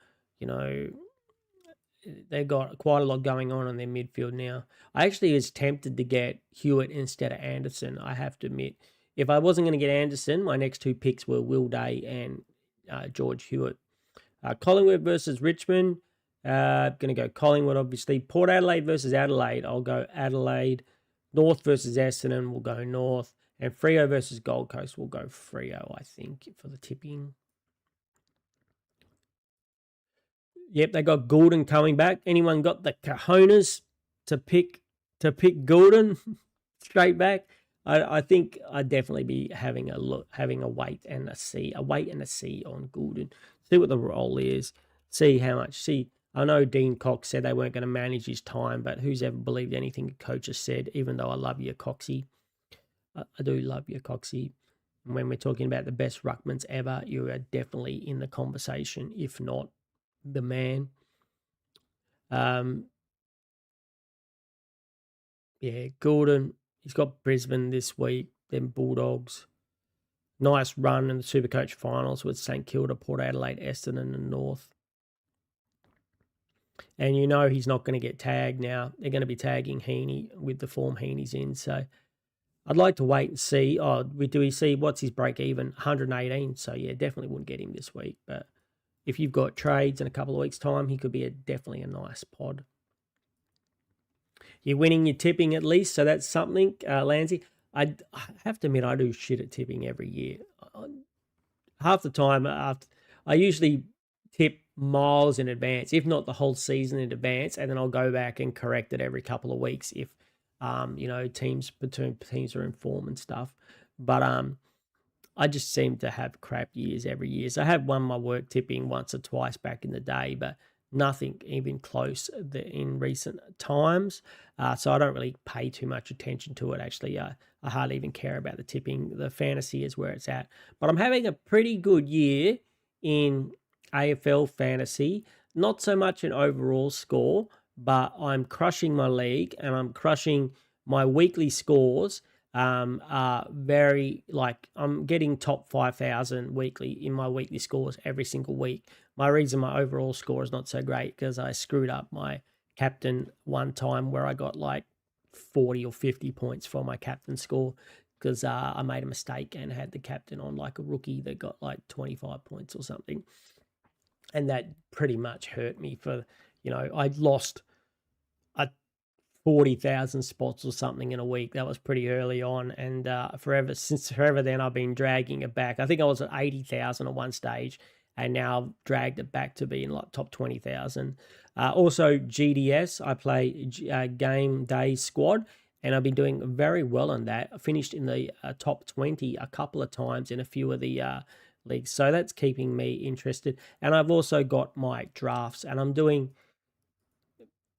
they've got quite a lot going on in their midfield now. I actually was tempted to get Hewitt instead of Anderson, I have to admit. If I wasn't going to get Anderson, my next two picks were Will Day and George Hewitt. Collingwood versus Richmond. Going to go Collingwood, obviously. Port Adelaide versus Adelaide. I'll go Adelaide. North versus Essendon, we'll go North. And Freo versus Gold Coast, we'll go Freo, I think, for the tipping. Yep, they got Goulden coming back. Anyone got the cojones to pick Goulden straight back? I think I'd definitely be having a wait and a see on Goulden. See what the role is. See how much. I know Dean Cox said they weren't going to manage his time, but who's ever believed anything a coach has said, even though I love you, Coxie. I do love you, Coxie. And when we're talking about the best ruckmans ever, you are definitely in the conversation, if not the man. Gordon, he's got Brisbane this week, then Bulldogs. Nice run in the Supercoach finals with St Kilda, Port Adelaide, Essendon and North. And he's not going to get tagged now. They're going to be tagging Heaney with the form Heaney's in. So I'd like to wait and see. Oh, do we see what's his break even? 118. So yeah, definitely wouldn't get him this week. But if you've got trades in a couple of weeks' time, he could be definitely a nice pod. You're winning your tipping at least, so that's something, Landsy. I have to admit, I do shit at tipping every year. Half the time, I usually tip miles in advance, if not the whole season in advance, and then I'll go back and correct it every couple of weeks if teams are in form and stuff. But I just seem to have crap years every year. So I have won my work tipping once or twice back in the day, but nothing even close in recent times. So I don't really pay too much attention to it. Actually, I hardly even care about the tipping. The fantasy is where it's at. But I'm having a pretty good year in AFL fantasy. Not so much in overall score, but I'm crushing my league and I'm crushing my weekly scores. Are very, like, I'm getting top 5,000 weekly in my weekly scores every single week. My reason my overall score is not so great because I screwed up my captain one time where I got like 40 or 50 points for my captain score because I made a mistake and had the captain on like a rookie that got like 25 points or something. And that pretty much hurt me for, I lost 40,000 spots or something in a week. That was pretty early on, and forever then I've been dragging it back. I think I was at 80,000 at one stage, and now I've dragged it back to being like top 20,000. Also GDS, I play Game Day Squad, and I've been doing very well on that. I finished in the top 20 a couple of times in a few of the leagues, so that's keeping me interested. And I've also got my drafts, and I'm doing.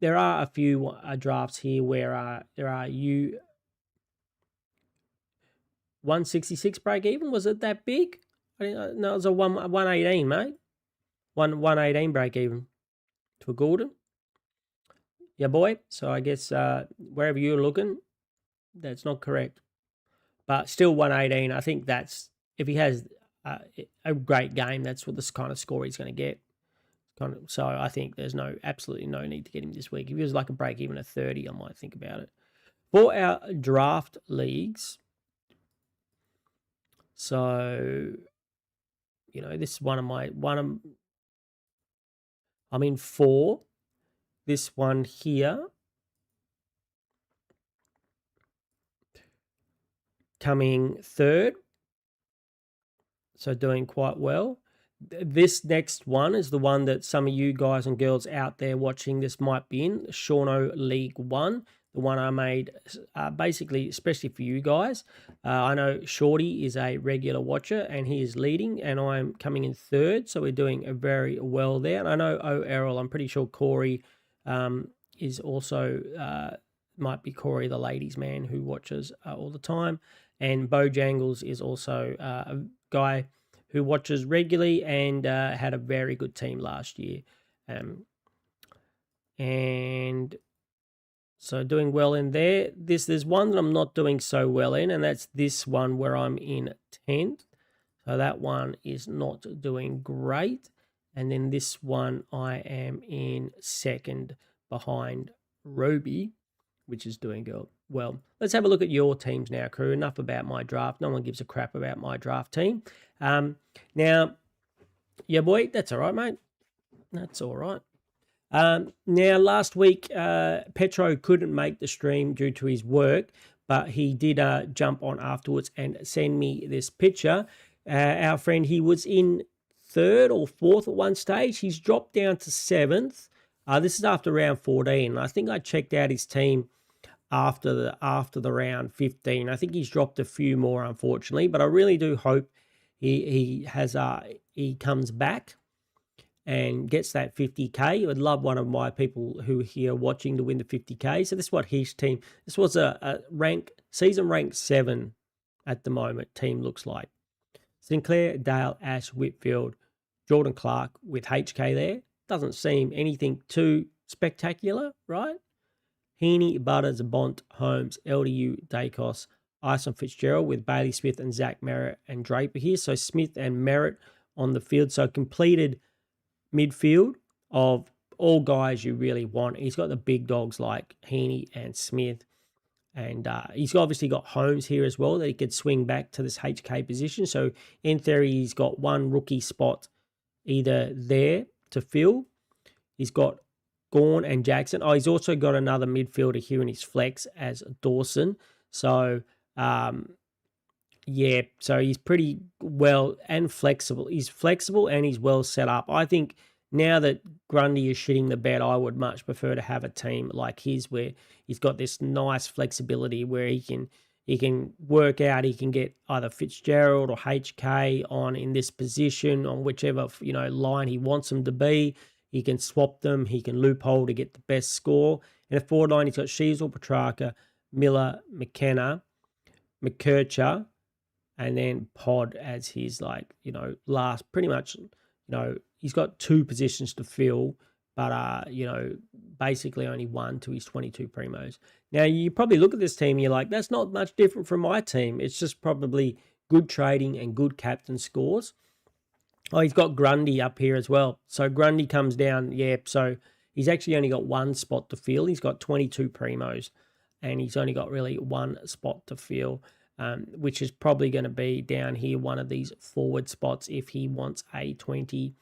There are a few drafts here where there are 166 break even. Was it that big? No, it was a 118, mate. 118 break even to a Gordon. Yeah, boy. So I guess wherever you're looking, that's not correct. But still 118. I think that's, if he has a great game, that's what this kind of score he's going to get. So I think there's absolutely no need to get him this week. If he was like a break even at 30, I might think about it. For our draft leagues, so this is I'm in 4. This one here coming 3rd, so doing quite well. This next one is the one that some of you guys and girls out there watching this might be in, Seano League 1, the one I made basically especially for you guys. I know Shorty is a regular watcher and he is leading, and I'm coming in 3rd, so we're doing very well there. And I know Errol, I'm pretty sure Corey is also, might be Corey, the ladies' man who watches all the time. And Bojangles is also a guy who watches regularly and had a very good team last year. And so doing well in there. There's one that I'm not doing so well in, and that's this one where I'm in 10th. So that one is not doing great. And then this one I am in 2nd behind Roby, which is doing good. Well, let's have a look at your teams now, crew. Enough about my draft. No one gives a crap about my draft team. Now, yeah, boy, that's all right, mate. That's all right. Now, last week, Petro couldn't make the stream due to his work, but he did jump on afterwards and send me this picture. Our friend, he was in 3rd or 4th at one stage. He's dropped down to 7th. This is after round 14. I think I checked out his team after the round 15. I think he's dropped a few more, unfortunately, but I really do hope he comes back and gets that 50K. I would love one of my people who are here watching to win the 50K. So this is what his team, this was a season rank 7 at the moment team looks like. Sinclair, Dale, Ash, Whitfield, Jordan Clark with HK there. Doesn't seem anything too spectacular, right? Heaney, Butters, Bont, Holmes, LDU, Dacos, Ison Fitzgerald with Bailey Smith and Zach Merritt and Draper here. So Smith and Merritt on the field. So completed midfield of all guys you really want. He's got the big dogs like Heaney and Smith. And he's obviously got Holmes here as well that he could swing back to this HK position. So in theory, he's got one rookie spot either there to fill. He's got Gawn and Jackson. Oh, he's also got another midfielder here in his flex as Dawson. So, yeah, so he's pretty well and flexible. He's flexible and he's well set up. I think now that Grundy is shitting the bed, I would much prefer to have a team like his where he's got this nice flexibility where he can work out, he can get either Fitzgerald or HK on in this position on whichever line he wants them to be. He can swap them. He can loophole to get the best score. In a forward line, he's got Sheasel, Petrarca, Miller, McKenna, McKercher, and then Pod as his last. Pretty much, he's got two positions to fill, but basically only one to his 22 primos. Now you probably look at this team, and you're like, that's not much different from my team. It's just probably good trading and good captain scores. Oh, he's got Grundy up here as well. So Grundy comes down, so he's actually only got one spot to fill. He's got 22 primos, and he's only got really one spot to fill, which is probably going to be down here, one of these forward spots if he wants a 20.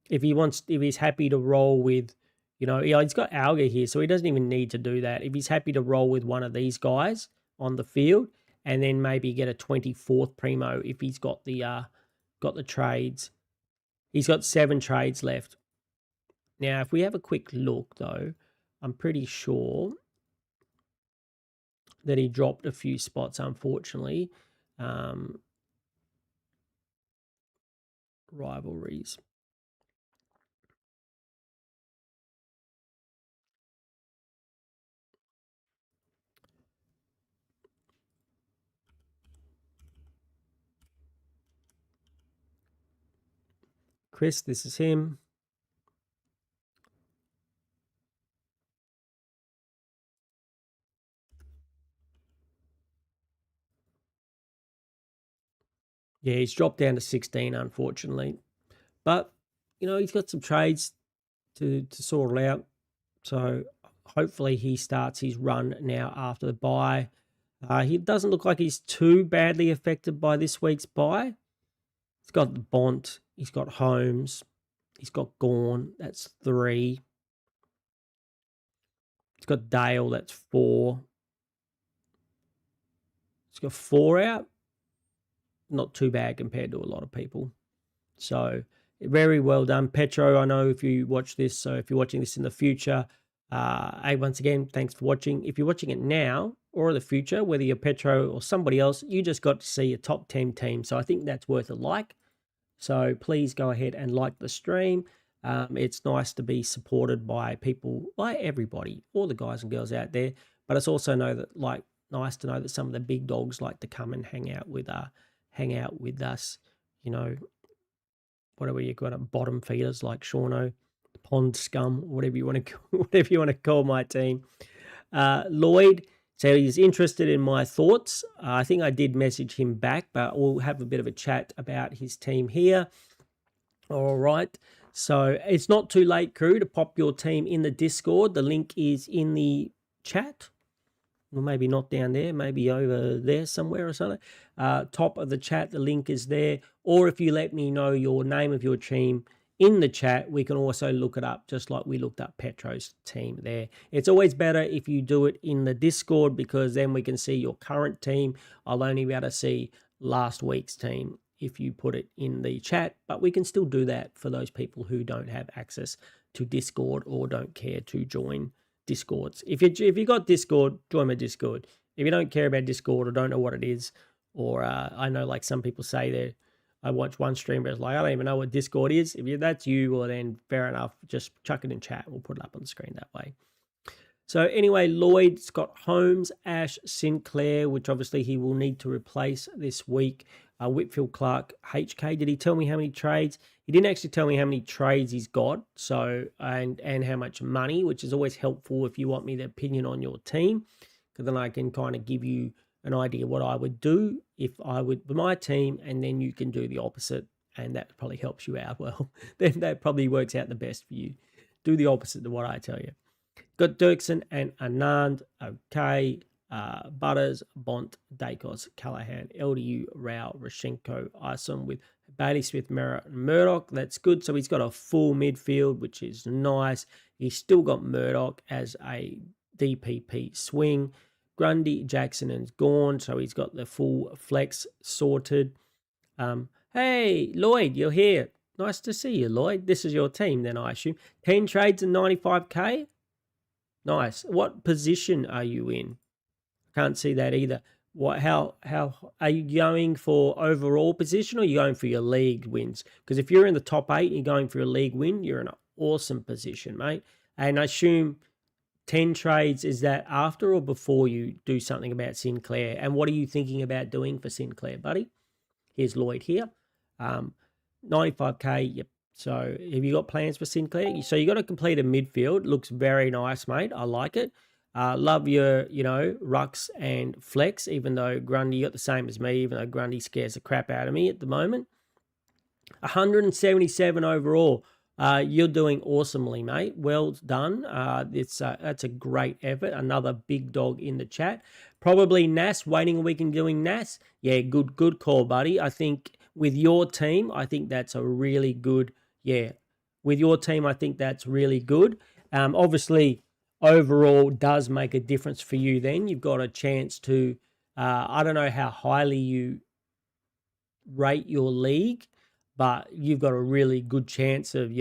If he's happy to roll with, he's got Alga here, so he doesn't even need to do that. If he's happy to roll with one of these guys on the field, and then maybe get a 24th primo if he's got the trades. He's got 7 trades left. Now, if we have a quick look, though, I'm pretty sure that he dropped a few spots, unfortunately. Rivalries. Chris, this is him. Yeah, he's dropped down to 16, unfortunately. But, he's got some trades to sort it out. So hopefully he starts his run now after the bye. He doesn't look like he's too badly affected by this week's bye. He's got the Bont. He's got Holmes. He's got Gawn. That's 3. He's got Dale. That's 4. He's got 4 out. Not too bad compared to a lot of people. So very well done. Petro, I know if you watch this, so if you're watching this in the future, once again, thanks for watching. If you're watching it now or in the future, whether you're Petro or somebody else, you just got to see a top 10 team. So I think that's worth a like. So please go ahead and like the stream. It's nice to be supported by people, by everybody, all the guys and girls out there. But it's also nice to know that some of the big dogs like to come and hang out with us. Whatever you got, bottom feeders like Seano, pond scum, whatever you want to call my team. Lloyd. So he's interested in my thoughts. I think I did message him back, but we'll have a bit of a chat about his team here. All right. So it's not too late, crew, to pop your team in the Discord. The link is in the chat. Well, maybe not down there, maybe over there somewhere or something. Top of the chat, the link is there. Or if you let me know your name of your team in the chat, we can also look it up, just like we looked up Petro's team there. It's always better if you do it in the Discord, because then we can see your current team. I'll only be able to see last week's team if you put it in the chat, but we can still do that for those people who don't have access to Discord or don't care to join Discords. If you got Discord, join my Discord. If you don't care about Discord or don't know what it is, or I know like some people say I watch one streamer, it's like, I don't even know what Discord is. If that's you, well then fair enough. Just chuck it in chat. We'll put it up on the screen that way. So anyway, Lloyd's got Holmes, Ash, Sinclair, which obviously he will need to replace this week. Whitfield, Clark, HK. Did he tell me how many trades? He didn't actually tell me how many trades he's got, so and how much money, which is always helpful if you want me the opinion on your team, because then I can kind of give you an idea what I would do if I would with my team, and then you can do the opposite, and that probably helps you out well. Then that probably works out the best for you. Do the opposite to what I tell you. Got Dirksen and Anand. Okay. Butters, Bont, Dacos, Callahan, LDU, Rao, Rashenko, Ison with Bailey Smith, Merritt, and Murdoch. That's good. So he's got a full midfield, which is nice. He's still got Murdoch as a DPP swing. Grundy, Jackson, and Gorn. So he's got the full flex sorted. Hey, Lloyd, you're here. Nice to see you, Lloyd. This is your team, then, I assume. 10 trades and 95K? Nice. What position are you in? Can't see that either. How are you going for overall position, or are you going for your league wins? Because if you're in the top 8 and you're going for a league win, you're in an awesome position, mate. And I assume 10 trades, is that after or before you do something about Sinclair? And what are you thinking about doing for Sinclair, buddy? Here's Lloyd here. 95K, yep. So have you got plans for Sinclair? So you got to complete a midfield. Looks very nice, mate. I like it. Love your, rucks and flex, even though Grundy got the same as me, even though Grundy scares the crap out of me at the moment. 177 overall. You're doing awesomely, mate. Well done. That's a great effort. Another big dog in the chat. Probably Nas, waiting a week and doing Nas. Yeah, good call, buddy. I think with your team, I think that's a really good, with your team, I think that's really good. Obviously, overall does make a difference for you then. You've got a chance to, I don't know how highly you rate your league, but you've got a really good chance of,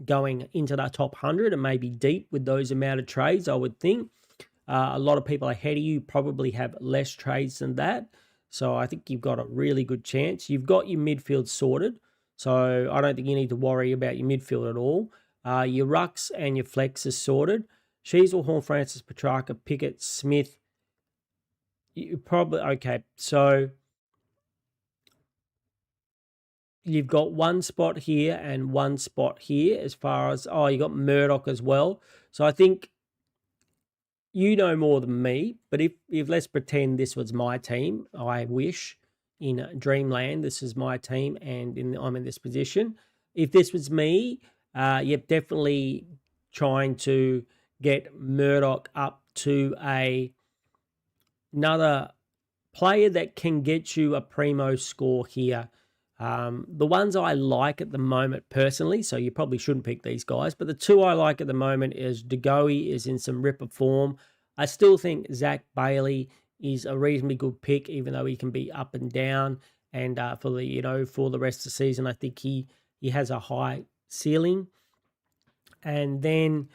going into that top 100 and maybe deep with those amount of trades, I would think. A lot of people ahead of you probably have less trades than that. So I think you've got a really good chance. You've got your midfield sorted. So I don't think you need to worry about your midfield at all. Your rucks and your flex is sorted. Sheasel, Horn, Francis, Petrarca, Pickett, Smith. You probably, okay. So you've got one spot here and one spot here as far as, you got Murdoch as well. So I think you know more than me, but if let's pretend this was my team, I wish in Dreamland, this is my team and I'm in this position. If this was me, definitely trying to get Murdoch up to another player that can get you a primo score here. The ones I like at the moment personally, so you probably shouldn't pick these guys, but the two I like at the moment is DeGoey is in some ripper form. I still think Zach Bailey is a reasonably good pick, even though he can be up and down. And for the rest of the season, I think he has a high ceiling. And then,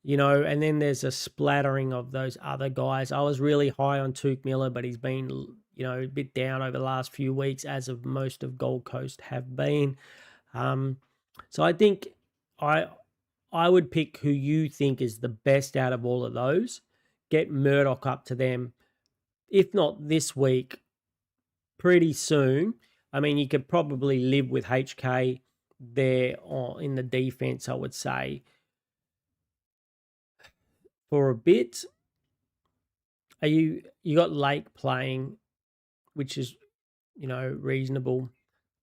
and then there's a splattering of those other guys. I was really high on Tuke Miller, but he's been a bit down over the last few weeks, as of most of Gold Coast have been. So I think I would pick who you think is the best out of all of those. Get Murdoch up to them. If not this week, pretty soon. I mean, you could probably live with HK there in the defense, I would say, for a bit. You got Lake playing, which is, reasonable.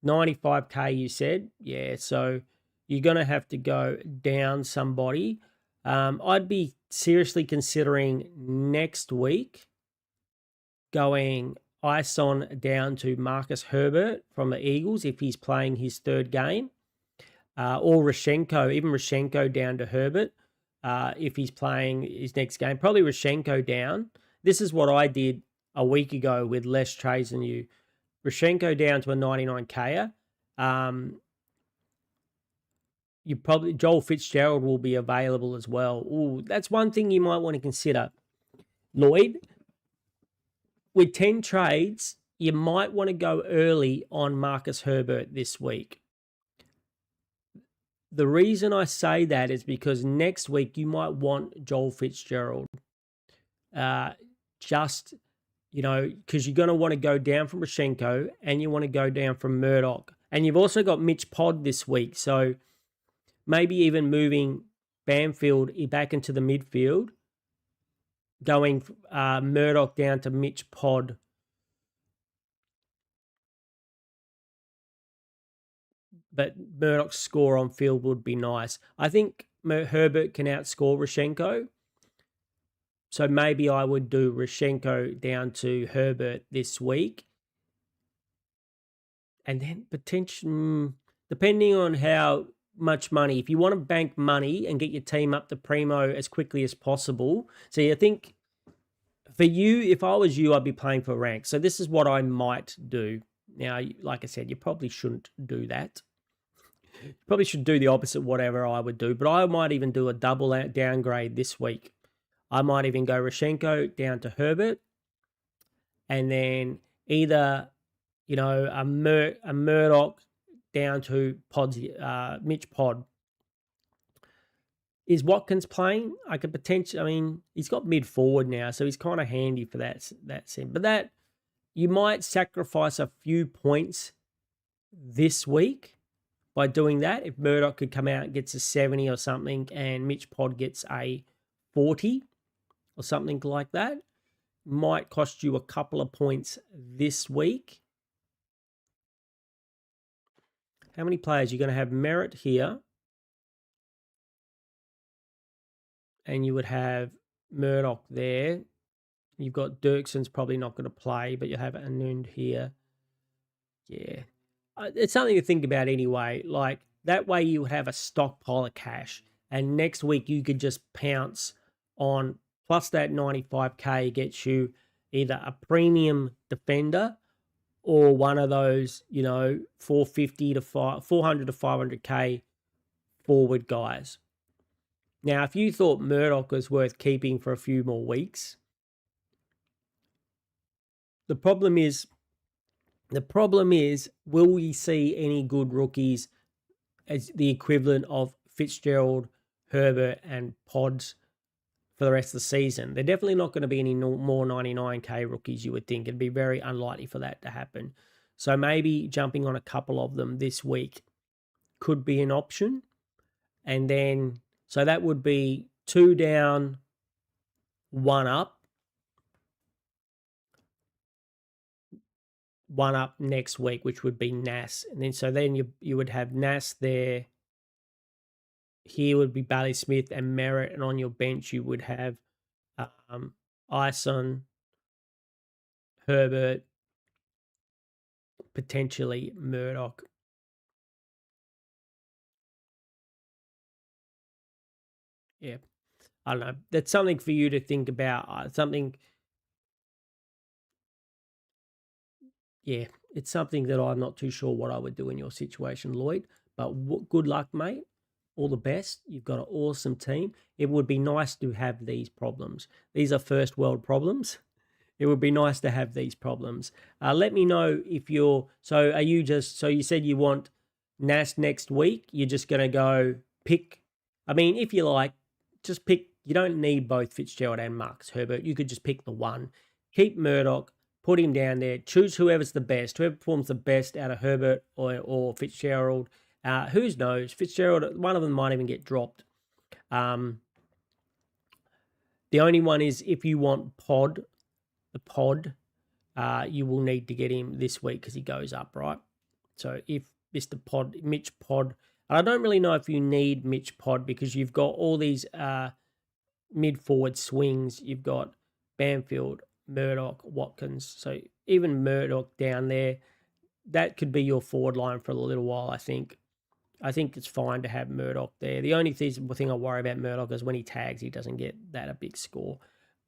95K, you said. Yeah, so you're going to have to go down somebody. I'd be seriously considering next week going Ison down to Marcus Herbert from the Eagles if he's playing his third game, or Rashenko, even Rashenko down to Herbert if he's playing his next game. Probably Rashenko down. This is what I did a week ago with less trades than you. Rashenko down to a 99K. You probably Joel Fitzgerald will be available as well. Ooh, that's one thing you might want to consider, Lloyd. With 10 trades, you might want to go early on Marcus Herbert this week. The reason I say that is because next week you might want Joel Fitzgerald. Because you're going to want to go down from Rashenko and you want to go down from Murdoch. And you've also got Mitch Pod this week. So maybe even moving Bamfield back into the midfield, going Murdoch down to Mitch Pod. But Murdoch's score on field would be nice. I think Herbert can outscore Rashenko. So maybe I would do Rashenko down to Herbert this week. And then depending on how much money, if you want to bank money and get your team up to primo as quickly as possible. So I think for you, if I was you, I'd be playing for rank. So this is what I might do. Now, like I said, you probably shouldn't do that. You probably should do the opposite, whatever I would do. But I might even do a double downgrade this week. I might even go Rashenko down to Herbert. And then either, a Murdoch down to Mitch Pod. Is Watkins playing? I could potentially, he's got mid forward now, so he's kind of handy for that sense. But that, you might sacrifice a few points this week by doing that. If Murdoch could come out and gets a 70 or something and Mitch Pod gets a 40 or something like that, might cost you a couple of points this week. How many players? You're going to have Merritt here. And you would have Murdoch there. You've got Dirkson's probably not going to play, but you'll have Anund here. Yeah. It's something to think about anyway. Like, that way you would have a stockpile of cash. And next week you could just pounce on, plus that 95K gets you either a premium defender or one of those, 450 to 400 to 500K forward guys. Now, if you thought Murdoch was worth keeping for a few more weeks, the problem is, will we see any good rookies as the equivalent of Fitzgerald, Herbert, and Pods for the rest of the season? They're definitely not going to be any more 99K rookies, you would think. It'd be very unlikely for that to happen. So maybe jumping on a couple of them this week could be an option. And then, so that would be 2 down, 1 up. 1 up next week, which would be Nas. And then you would have Nas there. Here would be Bailey Smith and Merritt. And on your bench, you would have Ison, Herbert, potentially Murdoch. Yeah. I don't know. That's something for you to think about. It's something that I'm not too sure what I would do in your situation, Lloyd. But good luck, mate. All the best. You've got an awesome team. It would be nice to have these problems. These are first world problems. It would be nice to have these problems. Let me know if you're... So you said you want Nas next week. You're just going to go pick... if you like, just pick... You don't need both Fitzgerald and Marcus Herbert. You could just pick the one. Keep Murdoch. Put him down there. Choose whoever's the best. Whoever performs the best out of Herbert or Fitzgerald. Who knows? Fitzgerald, one of them might even get dropped. The only one is if you want the pod, you will need to get him this week because he goes up, right? So if Mitch Pod, and I don't really know if you need Mitch Pod because you've got all these mid-forward swings. You've got Banfield, Murdoch, Watkins. So even Murdoch down there, that could be your forward line for a little while, I think. I think it's fine to have Murdoch there. The only thing I worry about Murdoch is when he tags, he doesn't get that a big score.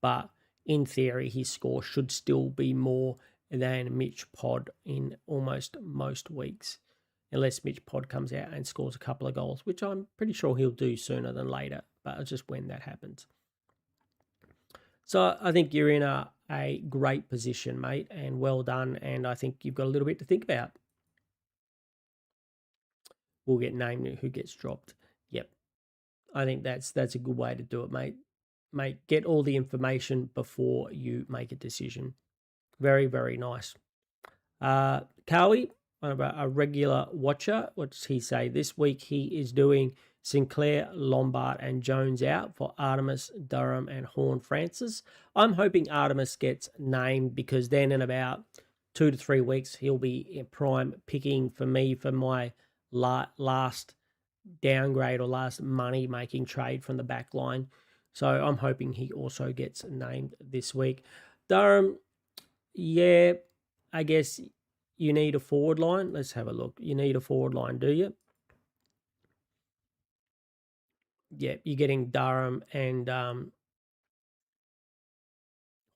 But in theory, his score should still be more than Mitch Pod in almost most weeks. Unless Mitch Pod comes out and scores a couple of goals, which I'm pretty sure he'll do sooner than later. But it's just when that happens. So I think you're in a great position, mate, and well done. And I think you've got a little bit to think about. We'll get named who gets dropped. Yep. I think that's a good way to do it, mate. Mate, get all the information before you make a decision. Very, very nice. Cowie, a regular watcher, what does he say? This week he is doing Sinclair, Lombard, and Jones out for Artemis, Durham, and Horn-Francis. I'm hoping Artemis gets named because then in about 2 to 3 weeks he'll be in prime picking for me for my last downgrade or last money-making trade from the back line. So I'm hoping he also gets named this week. Durham, yeah, I guess you need a forward line. Let's have a look. You need a forward line, do you? Yeah, you're getting Durham and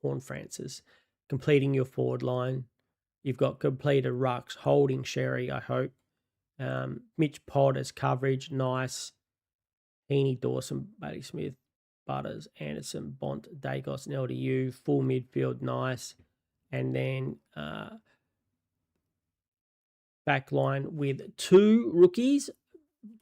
Horn Francis completing your forward line. You've got completed rucks, Holding, Sherry, I hope. Mitch Pod as coverage, nice. Heaney, Dawson, Bailey Smith, Butters, Anderson, Bont, Dacos, and LDU. Full midfield, nice. And then back line with 2 rookies.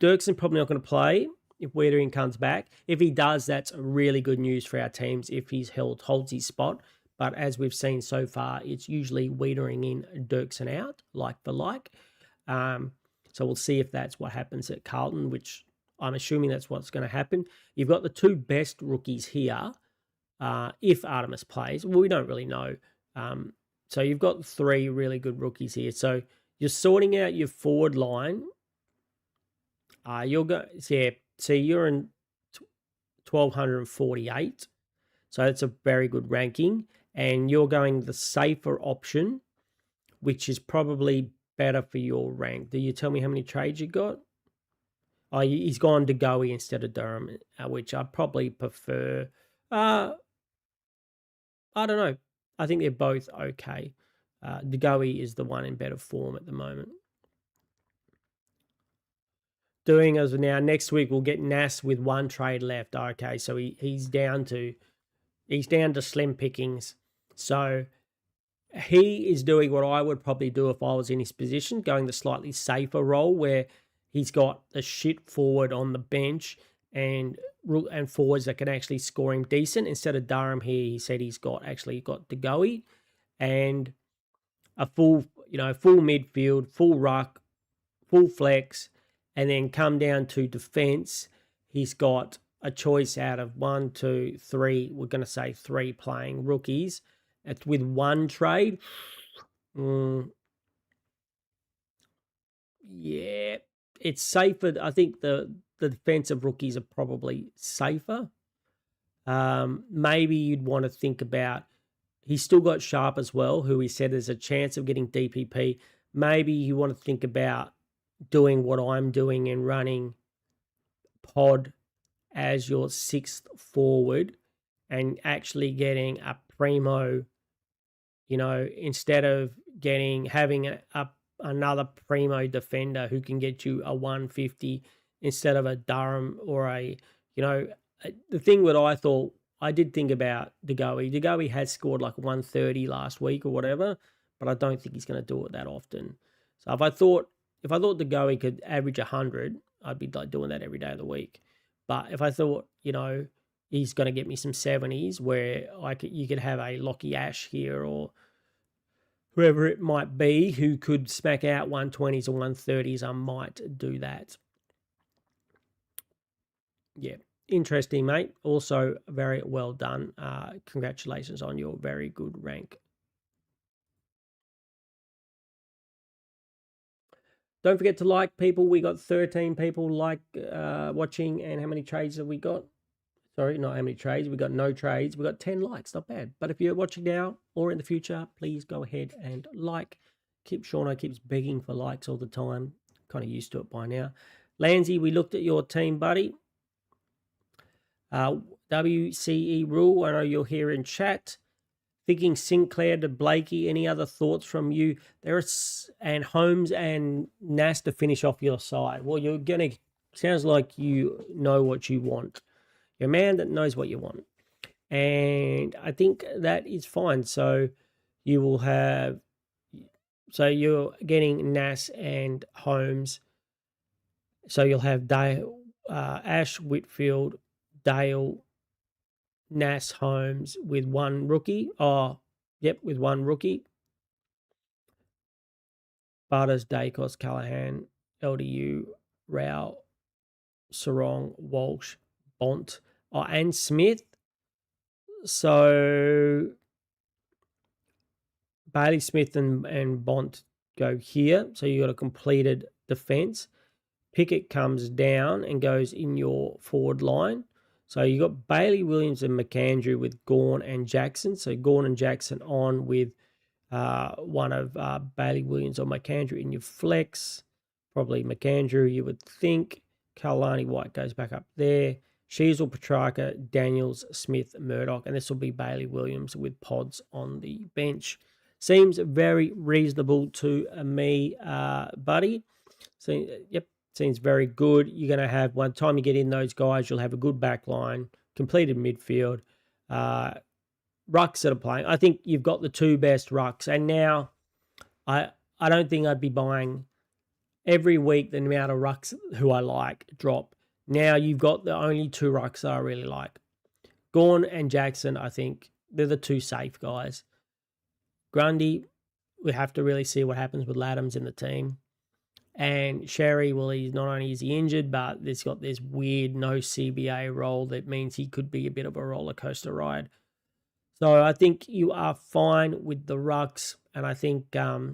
Dirksen probably not going to play if Wiedering comes back. If he does, that's really good news for our teams if he's holds his spot. But as we've seen so far, it's usually Wiedering in, Dirksen out, like for like. So we'll see if that's what happens at Carlton, which I'm assuming that's what's going to happen. You've got the 2 best rookies here. If Artemis plays, well, we don't really know. So you've got 3 really good rookies here. So you're sorting out your forward line. You're you're in 1248. So it's a very good ranking. And you're going the safer option, which is probably better for your rank. Do you tell me how many trades you got? Oh, he's gone to Goey instead of Durham, which I probably prefer. I don't know. I think they're both okay. Goey is the one in better form at the moment. Doing as now, next week we'll get Nas with 1 trade left. Okay, so he's down to slim pickings. So he is doing what I would probably do if I was in his position, going the slightly safer role where he's got a shit forward on the bench and forwards that can actually score him decent. Instead of Durham here, he said he's got DeGoey and a full midfield, full ruck, full flex, and then come down to defense. He's got a choice out of 1, 2, 3. We're going to say 3 playing rookies. It's with 1 trade. Yeah, it's safer. I think the defensive rookies are probably safer. Maybe you'd want to think about, he's still got Sharp as well, who he said there's a chance of getting DPP. Maybe you want to think about doing what I'm doing and running Pod as your 6th forward and actually getting a primo, instead of having another primo defender who can get you a 150 instead of a Durham or the thing that I did think about DeGoey. DeGoey has scored like 130 last week or whatever, but I don't think he's going to do it that often. So if I thought DeGoey could average 100, I'd be like doing that every day of the week. But if I thought, he's going to get me some 70s where you could have a Lockie Ash here or whoever it might be who could smack out 120s or 130s, I might do that. Yeah, interesting, mate. Also, very well done. Congratulations on your very good rank. Don't forget to like, people. We got 13 people watching, and how many trades have we got? Sorry, not how many trades. We got no trades. We got 10 likes. Not bad. But if you're watching now or in the future, please go ahead and like. Seano keeps begging for likes all the time. Kind of used to it by now. Lanzy, we looked at your team, buddy. WCE rule. I know you're here in chat. Thinking Sinclair to Blakey. Any other thoughts from you? And Holmes and Nas to finish off your side. Well, sounds like you know what you want. You're a man that knows what you want. And I think that is fine. So you're getting Nas and Holmes. So you'll have Dale, Ash, Whitfield, Dale, Nas, Holmes with 1 rookie. With 1 rookie. Butters, Dacos, Callahan, LDU, Rao, Sarong, Walsh, Bont, and Smith. So Bailey Smith and Bont go here. So you got a completed defense. Pickett comes down and goes in your forward line. So you got Bailey, Williams, and McAndrew with Gawn and Jackson. So Gawn and Jackson on with one of Bailey, Williams, or McAndrew in your flex. Probably McAndrew, you would think. Kalani White goes back up there. Sheasel, Petrarca, Daniels, Smith, Murdoch, and this will be Bailey Williams with Pods on the bench. Seems very reasonable to me, buddy. So, yep, seems very good. You're going to have, by the time you get in those guys, you'll have a good back line, completed midfield, rucks that are playing. I think you've got the two best rucks. And now I don't think I'd be buying every week the amount of rucks who I like drop. Now you've got the only two rucks that I really like. Gawn and Jackson, I think they're the two safe guys. Grundy, we have to really see what happens with Laddams in the team. And Sherry, well, he's not only is he injured, but he's got this weird no CBA role that means he could be a bit of a roller coaster ride. So I think you are fine with the rucks, and I think, I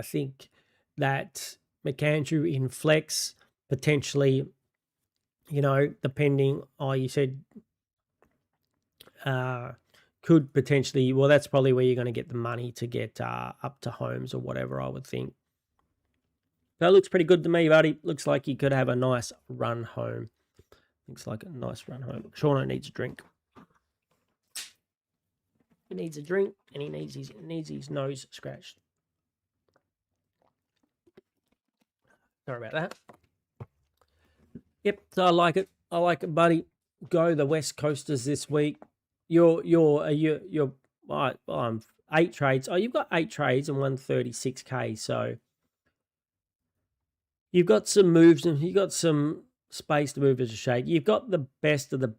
think that McAndrew in flex potentially, depending. You said could potentially. Well, that's probably where you're going to get the money to get up to Holmes or whatever, I would think. That looks pretty good to me, buddy. Looks like you could have a nice run home. Looks like a nice run home. Seano needs a drink. He needs a drink, and he needs his nose scratched. Sorry about that. Yep, so I like it. I like it, buddy. Go the West Coasters this week. I'm 8 trades. Oh, you've got 8 trades and 136k. So you've got some moves and you've got some space to move as a shake. You've got the best of the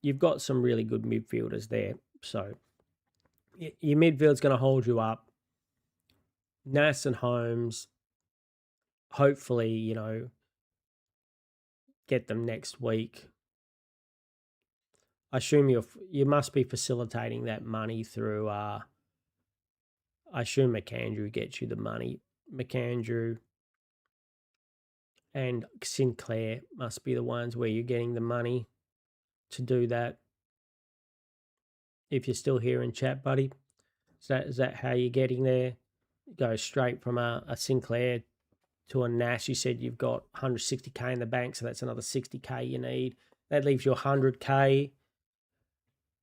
you've got some really good midfielders there. So your midfield's going to hold you up. Nass and Holmes, hopefully, get them next week. I assume you must be facilitating that money through. I assume McAndrew gets you the money. McAndrew and Sinclair must be the ones where you're getting the money to do that. If you're still here in chat, buddy, is that how you're getting there? Go straight from a Sinclair to a Nash. You said you've got 160k in the bank, so that's another 60k you need. That leaves you 100k.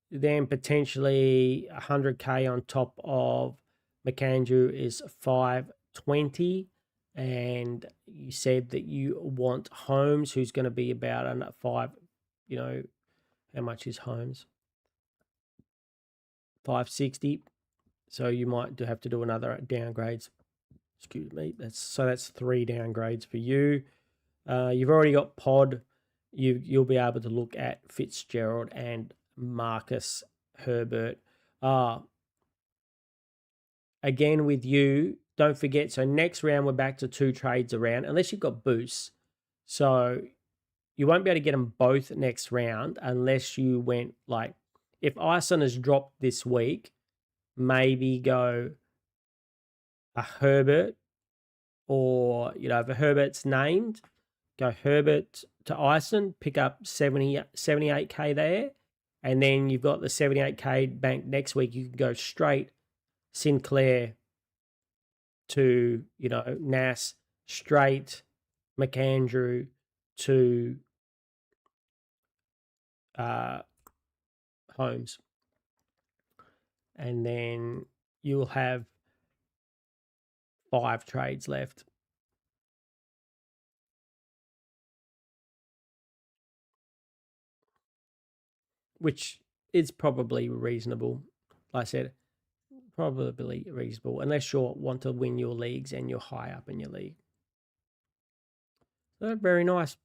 Then potentially 100k on top of McAndrew is 520. And you said that you want Holmes, who's going to be about 5, how much is Holmes? 560. So you might have to do another downgrades. Excuse me. That's 3 downgrades for you. You've already got Pod. You'll be able to look at Fitzgerald and Marcus Herbert. Again with you, don't forget. So next round we're back to 2 trades around, unless you've got boosts. So you won't be able to get them both next round unless you went if Ison has dropped this week, maybe go a Herbert, or if a Herbert's named, go Herbert to Ison, pick up 78k there, and then you've got the 78k bank next week. You can go straight Sinclair to Nass, straight McAndrew to Holmes, and then you'll have 5 trades left. Which is probably reasonable. Like I said, probably reasonable, unless you want to win your leagues and you're high up in your league. So very nice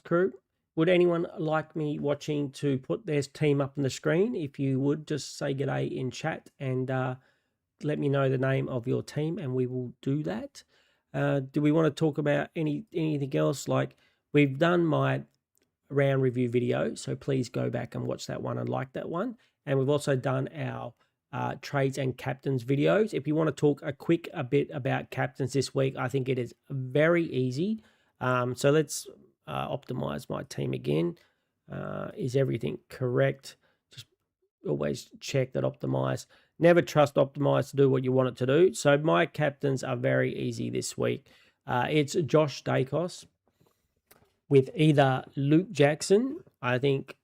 crew. Would anyone like me watching to put their team up on the screen? If you would, just say g'day in chat and let me know the name of your team, and we will do that. Do we want to talk about anything else? Like, we've done my round review video, so please go back and watch that one and like that one. And we've also done our trades and captains videos. If you want to talk a bit about captains this week, I think it is very easy. So let's optimize my team again. Is everything correct? Just always check that optimize. Never trust optimize to do what you want it to do. So my captains are very easy this week. It's Josh Dacos with either Luke Jackson. I think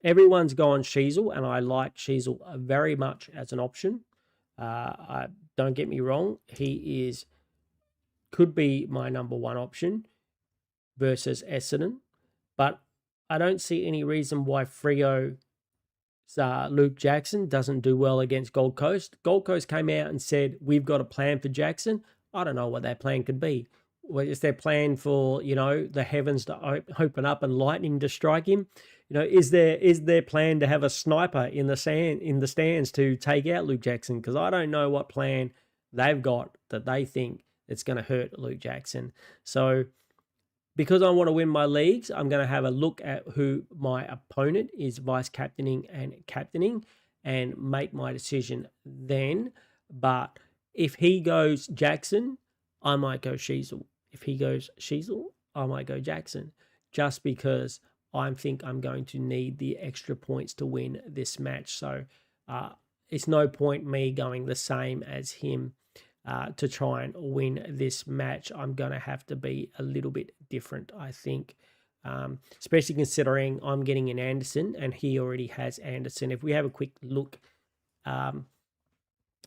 everyone's gone Sheasel, and I like Sheasel very much as an option. Don't get me wrong, he could be my number one option versus Essendon, but I don't see any reason why Frio's Luke Jackson doesn't do well against Gold Coast. Gold Coast came out and said, we've got a plan for Jackson. I don't know what that plan could be. Is their plan for, the heavens to open up and lightning to strike him? Is their plan to have a sniper in the stands to take out Luke Jackson? Because I don't know what plan they've got that they think it's going to hurt Luke Jackson. So because I want to win my leagues, I'm going to have a look at who my opponent is vice captaining and captaining and make my decision then. But if he goes Jackson, I might go Sheasel. If he goes Sheasel, I might go Jackson, just because I think I'm going to need the extra points to win this match. So it's no point me going the same as him to try and win this match. I'm going to have to be a little bit different, I think, especially considering I'm getting in Anderson and he already has Anderson. If we have a quick look at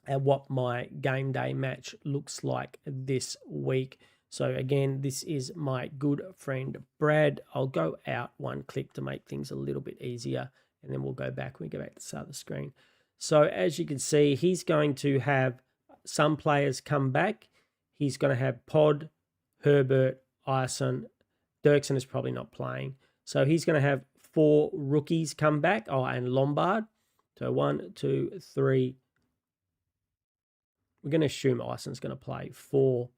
what my game day match looks like this week. So again, this is my good friend Brad. I'll go out one click to make things a little bit easier, and then we'll go back when we go back to the start of the screen. So as you can see, he's going to have some players come back. He's going to have Pod, Herbert, Ison. Dirksen is probably not playing. So he's going to have 4 rookies come back. Oh, and Lombard. So 1, 2, 3. We're going to assume Ison's going to play 4.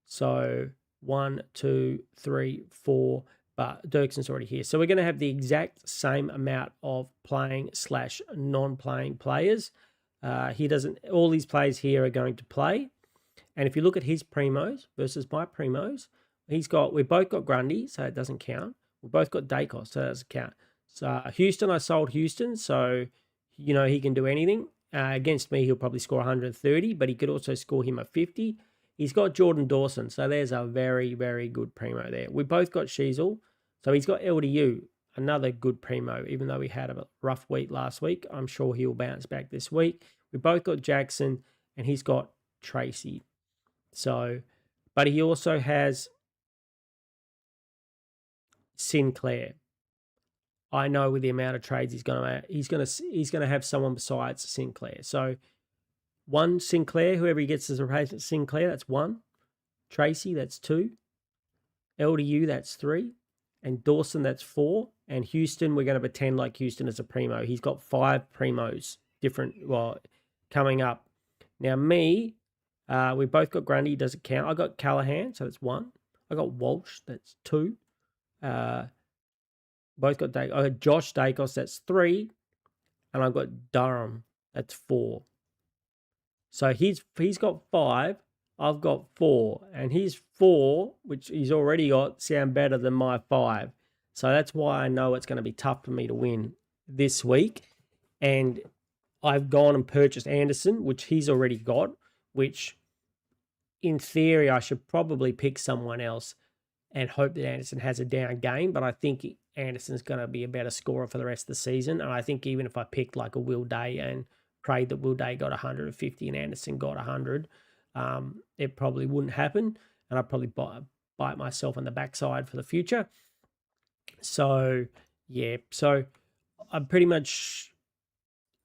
So 1, 2, 3, 4. But Dirksen's already here. So we're going to have the exact same amount of playing / non-playing players. All these players here are going to play. And if you look at his primos versus my primos, we've both got Grundy, so it doesn't count. We've both got Dacos, so that doesn't count. So Houston, I sold Houston, so, he can do anything. Against me, he'll probably score 130, but he could also score him a 50. He's got Jordan Dawson, so there's a very, very good primo there. We both got Sheasel, so he's got LDU, another good primo, even though we had a rough week last week. I'm sure he'll bounce back this week. We both got Jackson, and he's got Tracy. So, but he also has Sinclair. I know with the amount of trades he's going to have someone besides Sinclair. So, one Sinclair, whoever he gets as a replacement Sinclair, that's 1. Tracy, that's 2. LDU, that's 3. And Dawson, that's 4. And Houston, we're going to pretend like Houston is a primo. He's got 5 primos coming up. Now, me, we both got Grundy, doesn't count. I got Callahan, so that's 1. I got Walsh, that's 2. Both got I got Josh Dacos, that's 3. And I've got Durham, that's 4. So he's got 5. I've got 4. And his 4, which he's already got, sound better than my 5. So that's why I know it's going to be tough for me to win this week. And I've gone and purchased Anderson, which he's already got, which in theory I should probably pick someone else and hope that Anderson has a down game. But I think Anderson's going to be a better scorer for the rest of the season. And I think even if I picked like a Will Day and prayed that Will Day got 150 and Anderson got 100, it probably wouldn't happen. And I'd probably bite myself on the backside for the future. So, yeah. So I'm pretty much,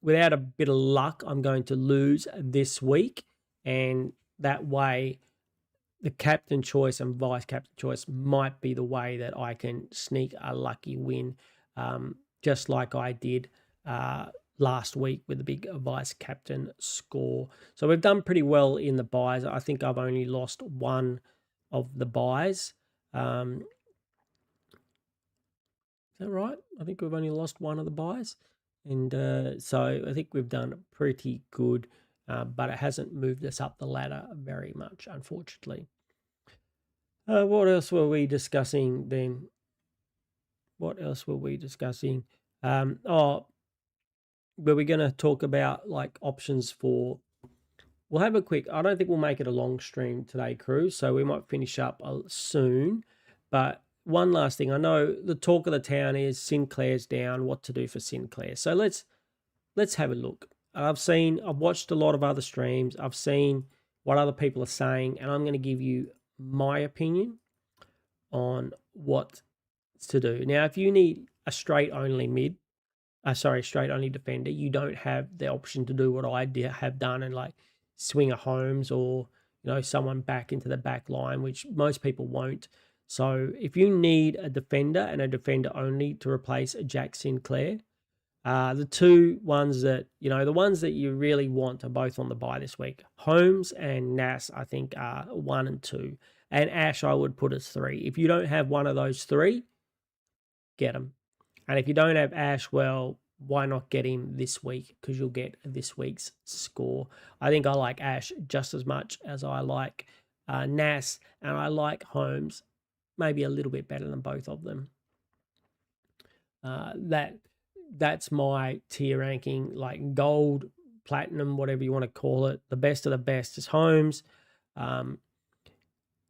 without a bit of luck, I'm going to lose this week. And that way, the captain choice and vice captain choice might be the way that I can sneak a lucky win, just like I did last week with the big vice captain score. So we've done pretty well in the buys. I think I've only lost one of the buys. Is that right? I think we've only lost one of the buys. And so I think we've done pretty good, but it hasn't moved us up the ladder very much, unfortunately. What else were we discussing then? What else were we discussing? Oh, were we going to talk about like options for? We'll have a quick. I don't think we'll make it a long stream today, crew. So we might finish up soon. But one last thing, I know the talk of the town is Sinclair's down. What to do for Sinclair? So let's have a look. I've watched a lot of other streams. I've seen what other people are saying, and I'm going to give you my opinion on what to do. Now, if you need a straight only straight only defender, you don't have the option to do what I have done and like swing a Holmes or someone back into the back line, which most people won't. So if you need a defender and a defender only to replace Jack Sinclair, the two ones that the ones that you really want are both on the bye this week. Holmes and Nas, I think, are 1 and 2, and Ash I would put as 3. If you don't have one of those 3, get him. And if you don't have Ash, well, why not get him this week? Because you'll get this week's score. I think I like Ash just as much as I like Nas, and I like Holmes maybe a little bit better than both of them. That's my tier ranking, like gold, platinum, whatever you want to call it. The best of the best is Holmes.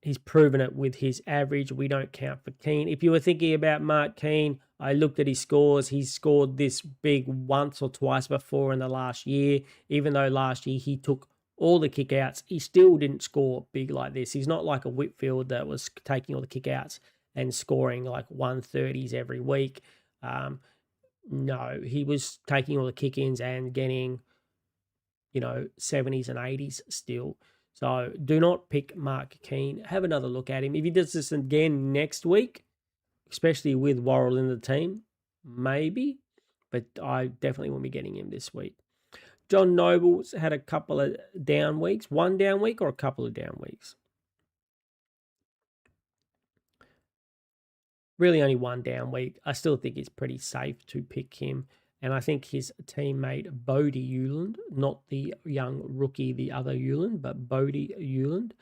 He's proven it with his average. We don't count for Keane. If you were thinking about Mark Keane, I looked at his scores. He's scored this big once or twice before in the last year. Even though last year he took all the kickouts, he still didn't score big like this. He's not like a Whitfield that was taking all the kickouts and scoring like 130s every week. No, he was taking all the kick-ins and getting, 70s and 80s still. So do not pick Mark Keane. Have another look at him. If he does this again next week, especially with Worrell in the team, maybe. But I definitely won't be getting him this week. John Noble's had a couple of down weeks. One down week or a couple of down weeks? Really only one down week. I still think it's pretty safe to pick him. And I think his teammate Bodie Euland, not the young rookie, the other Euland, but Bodie Euland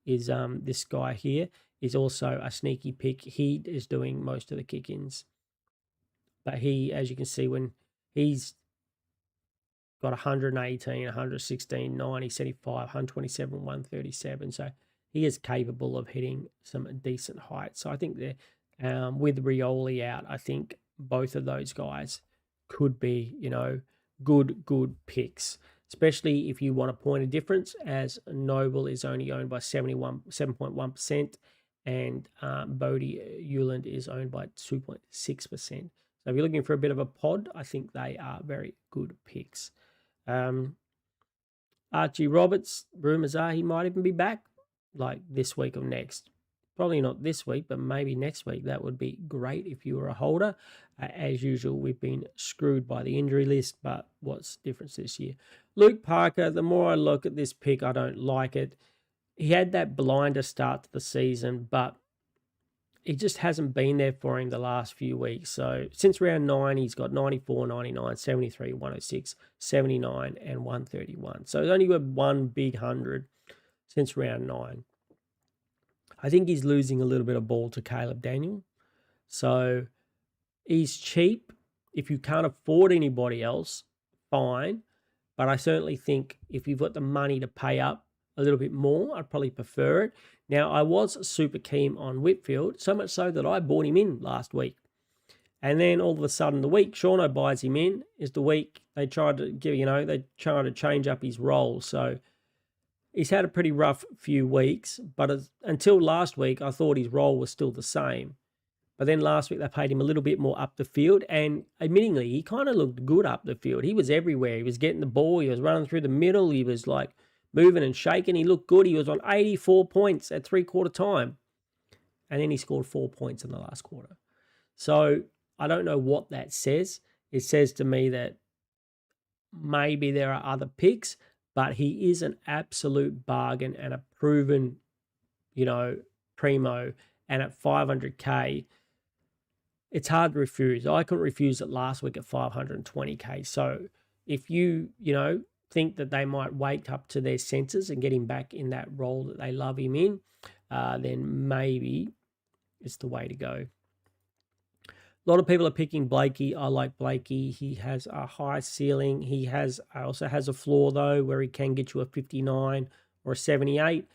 is this guy here, is also a sneaky pick. He is doing most of the kick-ins. But he, as you can see, when he's got 118, 116, 90, 75, 127, 137. So he is capable of hitting some decent heights. So I think that with Rioli out, I think both of those guys could be, good picks, especially if you want a point of difference, as Noble is only owned by 7.1%, and Bodie Euland is owned by 2.6%. So if you're looking for a bit of a pod, I think they are very good picks. Archie Roberts, rumours are he might even be back like this week or next. Probably not this week, but maybe next week. That would be great if you were a holder. As usual, we've been screwed by the injury list, but what's the difference this year? Luke Parker, the more I look at this pick, I don't like it. He had that blinder start to the season, but it just hasn't been there for him the last few weeks. So since round 9, he's got 94, 99, 73, 106, 79, and 131. So he's only got one big 100 since round 9. I think he's losing a little bit of ball to Caleb Daniel. So he's cheap. If you can't afford anybody else, fine. But I certainly think if you've got the money to pay up a little bit more, I'd probably prefer it. Now, I was super keen on Whitfield, so much so that I bought him in last week. And then all of a sudden, the week Seano buys him in is the week they tried to change up his role. So he's had a pretty rough few weeks, but until last week, I thought his role was still the same. But then last week, they paid him a little bit more up the field, and admittingly, he kind of looked good up the field. He was everywhere. He was getting the ball. He was running through the middle. He was like moving and shaking. He looked good. He was on 84 points at three-quarter time, and then he scored 4 points in the last quarter. So I don't know what that says. It says to me that maybe there are other picks, but he is an absolute bargain and a proven, primo. And at 500K, it's hard to refuse. I couldn't refuse it last week at 520K. So if you, think that they might wake up to their senses and get him back in that role that they love him in, then maybe it's the way to go. A lot of people are picking Blakey. I like Blakey. He has a high ceiling. He also has a floor though, where he can get you a 59 or a 78.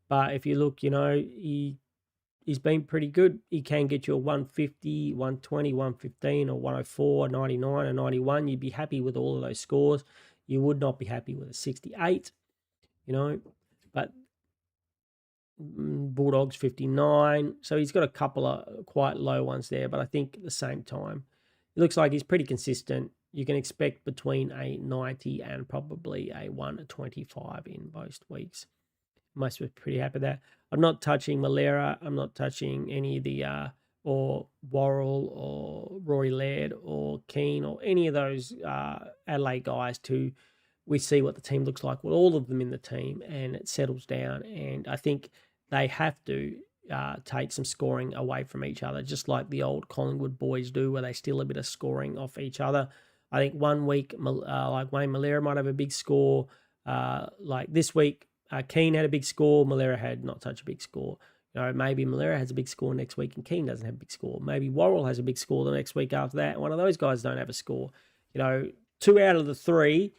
But if you look, he's been pretty good. He can get you a 150, 120, 115, or 104, 99, or 91. You'd be happy with all of those scores. You would not be happy with a 68, but Bulldogs 59. So he's got a couple of quite low ones there, but I think at the same time, it looks like he's pretty consistent. You can expect between a 90 and probably a 125 in most weeks. Most be pretty happy with that. I'm not touching Malera. I'm not touching any of the or Worrell or Rory Laird or Keane or any of those Adelaide guys to we see what the team looks like with all of them in the team and it settles down. And I think they have to take some scoring away from each other, just like the old Collingwood boys do, where they steal a bit of scoring off each other. I think 1 week, like Wayne Malera might have a big score. Like this week, Keane had a big score. Malera had not such a big score. Maybe Malera has a big score next week and Keane doesn't have a big score. Maybe Worrell has a big score the next week after that. One of those guys don't have a score. 2 out of the 3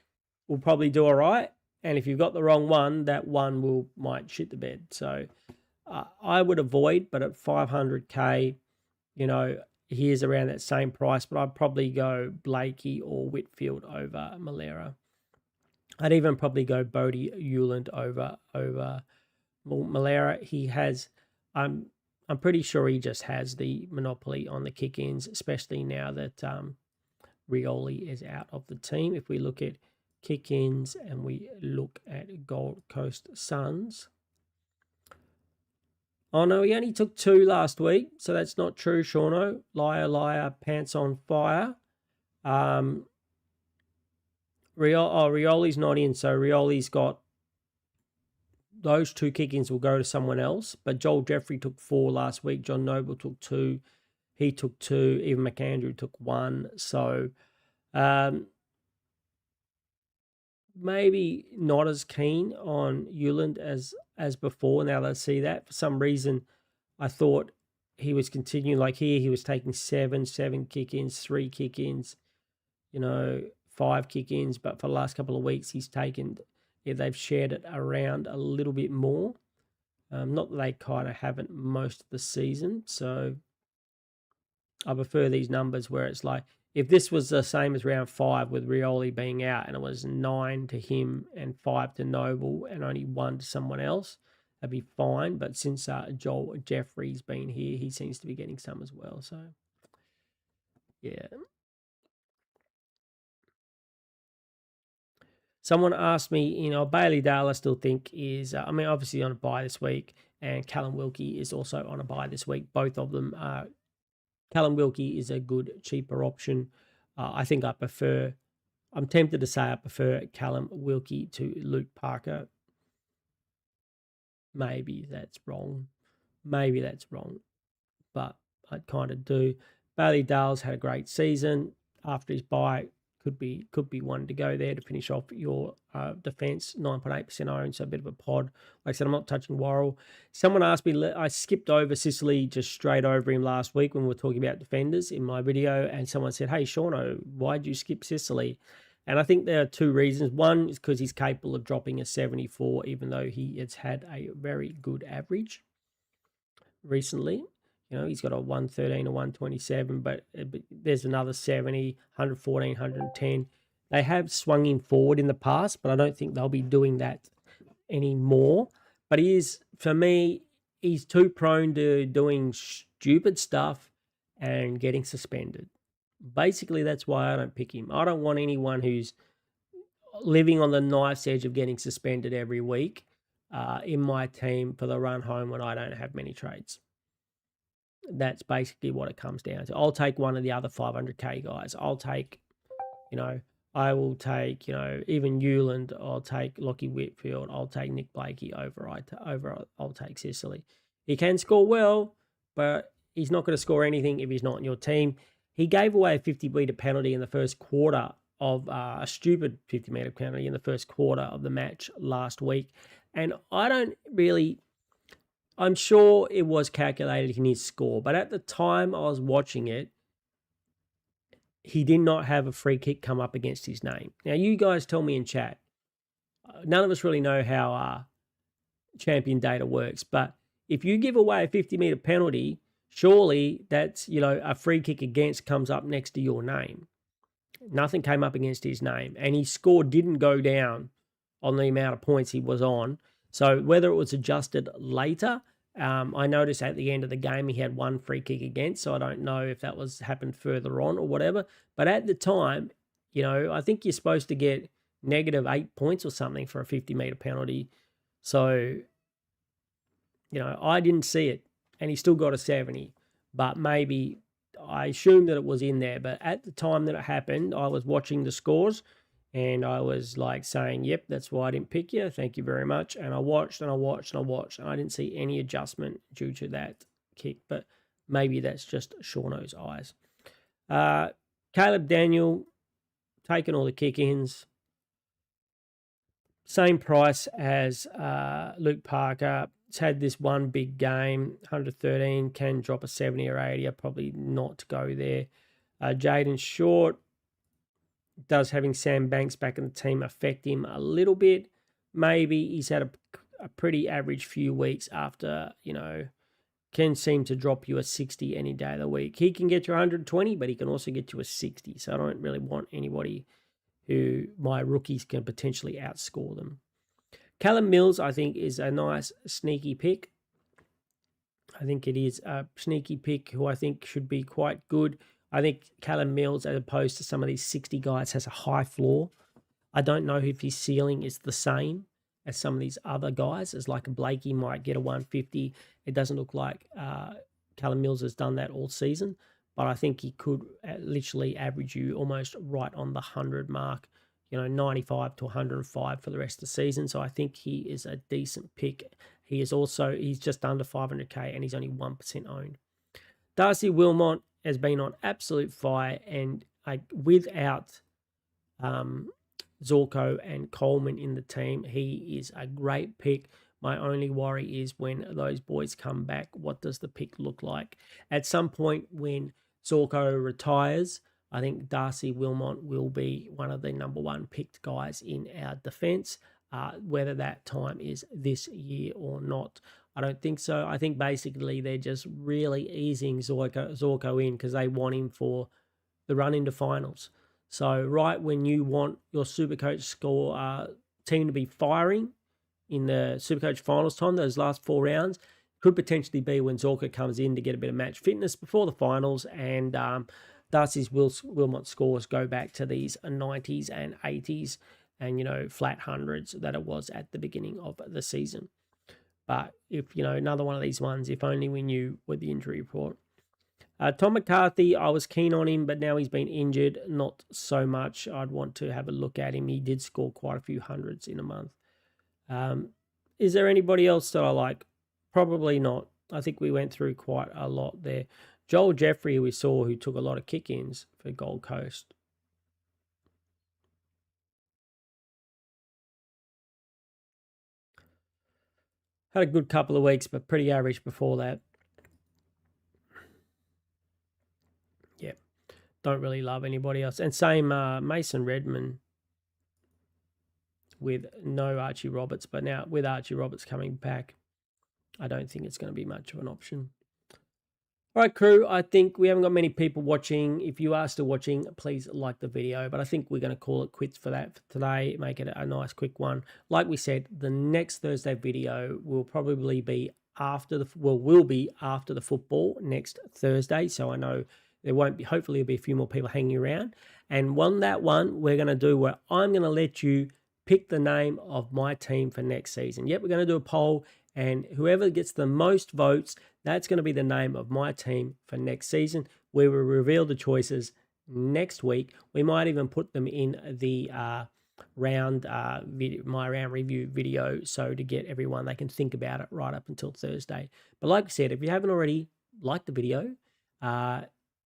will probably do all right. And if you've got the wrong one, that one might shit the bed. So I would avoid, but at 500K, he is around that same price, but I'd probably go Blakey or Whitfield over Malera. I'd even probably go Bodie Hewland over Malera. He has, I'm pretty sure he just has the monopoly on the kick-ins, especially now that Rioli is out of the team. If we look at kick-ins and we look at Gold Coast Suns. Oh no, he only took 2 last week, so that's not true, Seano. Liar, pants on fire. Rioli's not in, so Rioli's got those 2 kick-ins will go to someone else. But Joel Jeffrey took 4 last week. John Noble took 2. He took 2. Even McAndrew took 1. So maybe not as keen on Hewland as before. Now let's see that. For some reason, I thought he was continuing. Like here, he was taking 7 kick-ins, 3 kick-ins, 5 kick-ins. But for the last couple of weeks, he's taken, they've shared it around a little bit more. Not that they kind of haven't most of the season. So I prefer these numbers where it's like, if this was the same as round 5 with Rioli being out and it was 9 to him and 5 to Noble and only 1 to someone else, that'd be fine. But since Joel Jeffrey's been here, he seems to be getting some as well. So, yeah. Someone asked me, Bailey Dale I still think is, obviously on a bye this week, and Callum Wilkie is also on a bye this week. Both of them are. Callum Wilkie is a good, cheaper option. I think I'm tempted to say I prefer Callum Wilkie to Luke Parker. Maybe that's wrong. But I kind of do. Bailey Dale's had a great season after his bye. Could be one to go there to finish off your defence. 9.8% owned, so a bit of a pod. Like I said, I'm not touching Worrell. Someone asked me, I skipped over Sicily just straight over him last week when we were talking about defenders in my video, and someone said, hey, Seano, why'd you skip Sicily? And I think there are 2 reasons. One is because he's capable of dropping a 74, even though he has had a very good average recently. He's got a 113, a 127, but there's another 70, 114, 110. They have swung him forward in the past, but I don't think they'll be doing that anymore. But for me, he's too prone to doing stupid stuff and getting suspended. Basically, that's why I don't pick him. I don't want anyone who's living on the knife's edge of getting suspended every week in my team for the run home when I don't have many trades. That's basically what it comes down to. I'll take one of the other 500K guys. I will take, even Hewland. I'll take Lockie Whitfield. I'll take Nick Blakey over. I'll take Sicily. He can score well, but he's not going to score anything if he's not in your team. He gave away a 50-metre penalty in the first quarter of a stupid 50-metre penalty in the first quarter of the match last week. And I don't really I'm sure it was calculated in his score, but at the time I was watching it, he did not have a free kick come up against his name. Now, you guys tell me in chat. None of us really know how champion data works, but if you give away a 50-meter penalty, surely that's, a free kick against comes up next to your name. Nothing came up against his name, and his score didn't go down on the amount of points he was on. So whether it was adjusted later, I noticed at the end of the game he had one free kick against, so I don't know if that was happened further on or whatever. But at the time, I think you're supposed to get -8 points or something for a 50-meter penalty. So, I didn't see it, and he still got a 70. But maybe I assumed that it was in there. But at the time that it happened, I was watching the scores, and I was like saying, yep, that's why I didn't pick you. Thank you very much. And I watched and I watched and I watched, and I didn't see any adjustment due to that kick. But maybe that's just Seano's eyes. Caleb Daniel taking all the kick-ins. Same price as Luke Parker. It's had this one big game, 113, can drop a 70 or 80. I'd probably not go there. Jaden Short, does having Sam Banks back in the team affect him a little bit? Maybe. He's had a pretty average few weeks after, can seem to drop you a 60 any day of the week. He can get you 120, but he can also get you a 60. So I don't really want anybody who my rookies can potentially outscore them. Callum Mills, I think, is a nice sneaky pick. I think it is a sneaky pick who I think should be quite good. I think Callum Mills, as opposed to some of these 60 guys, has a high floor. I don't know if his ceiling is the same as some of these other guys, as like a Blakey might get a 150. It doesn't look like Callum Mills has done that all season, but I think he could literally average you almost right on the 100 mark, 95 to 105 for the rest of the season. So I think he is a decent pick. He's just under 500k and he's only 1% owned. Darcy Wilmot has been on absolute fire, and without Zorko and Coleman in the team, he is a great pick. My only worry is when those boys come back, what does the pick look like? At some point when Zorko retires, I think Darcy Wilmot will be one of the number one picked guys in our defense. Whether that time is this year or not, I don't think so. I think basically they're just really easing Zorko in because they want him for the run into finals. So right when you want your Supercoach score team to be firing in the Supercoach finals time, those last 4 rounds, could potentially be when Zorko comes in to get a bit of match fitness before the finals, and Darcy's Wilmot scores go back to these 90s and 80s and, flat hundreds that it was at the beginning of the season. But if, another one of these ones, if only we knew with the injury report. Tom McCarthy, I was keen on him, but now he's been injured, not so much. I'd want to have a look at him. He did score quite a few hundreds in a month. Is there anybody else that I like? Probably not. I think we went through quite a lot there. Joel Jeffrey, we saw, who took a lot of kick-ins for Gold Coast. Had a good couple of weeks, but pretty average before that. Yeah, don't really love anybody else. And same Mason Redman with no Archie Roberts, but now with Archie Roberts coming back, I don't think it's going to be much of an option. All right, crew, I think we haven't got many people watching. If you are still watching, please like the video. But I think we're going to call it quits for that for today, make it a nice quick one. Like we said, the next Thursday video will probably be will be after the football next Thursday. So I know there won't be, hopefully there'll be a few more people hanging around. And on that one, we're going to do where I'm going to let you pick the name of my team for next season. Yep, we're going to do a poll, and whoever gets the most votes, that's going to be the name of my team for next season. We will reveal the choices next week. We might even put them in the my round review video, so to get everyone, they can think about it right up until Thursday. But like I said, if you haven't already, like the video,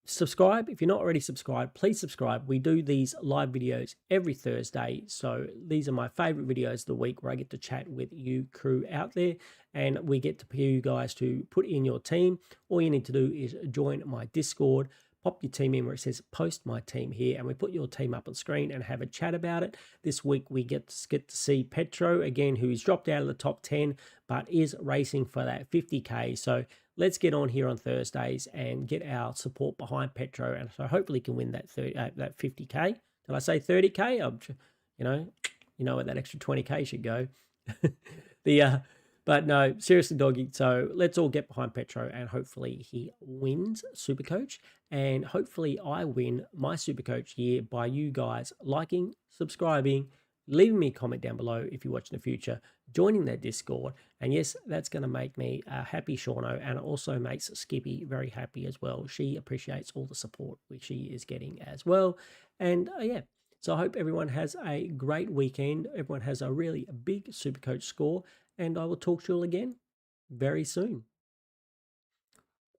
subscribe. If you're not already subscribed, please subscribe. We do these live videos every Thursday. So these are my favorite videos of the week where I get to chat with you crew out there, and we get to you guys to put in your team. All you need to do is join my Discord, pop your team in where it says post my team here, and we put your team up on screen and have a chat about it. This week we get to see Petro again, who's dropped out of the top 10 but is racing for that 50k. So let's get on here on Thursdays and get our support behind Petro, and so hopefully can win that that 50k. Did I say 30k? You know where that extra 20k should go. But no, seriously, doggy. So let's all get behind Petro, and hopefully he wins Supercoach, and hopefully I win my Supercoach year by you guys liking, subscribing, leaving me a comment down below if you watch in the future, joining that Discord. And yes, that's going to make me happy, Seano, and it also makes Skippy very happy as well. She appreciates all the support which she is getting as well. And yeah, so I hope everyone has a great weekend. Everyone has a really big Supercoach score, and I will talk to you all again very soon.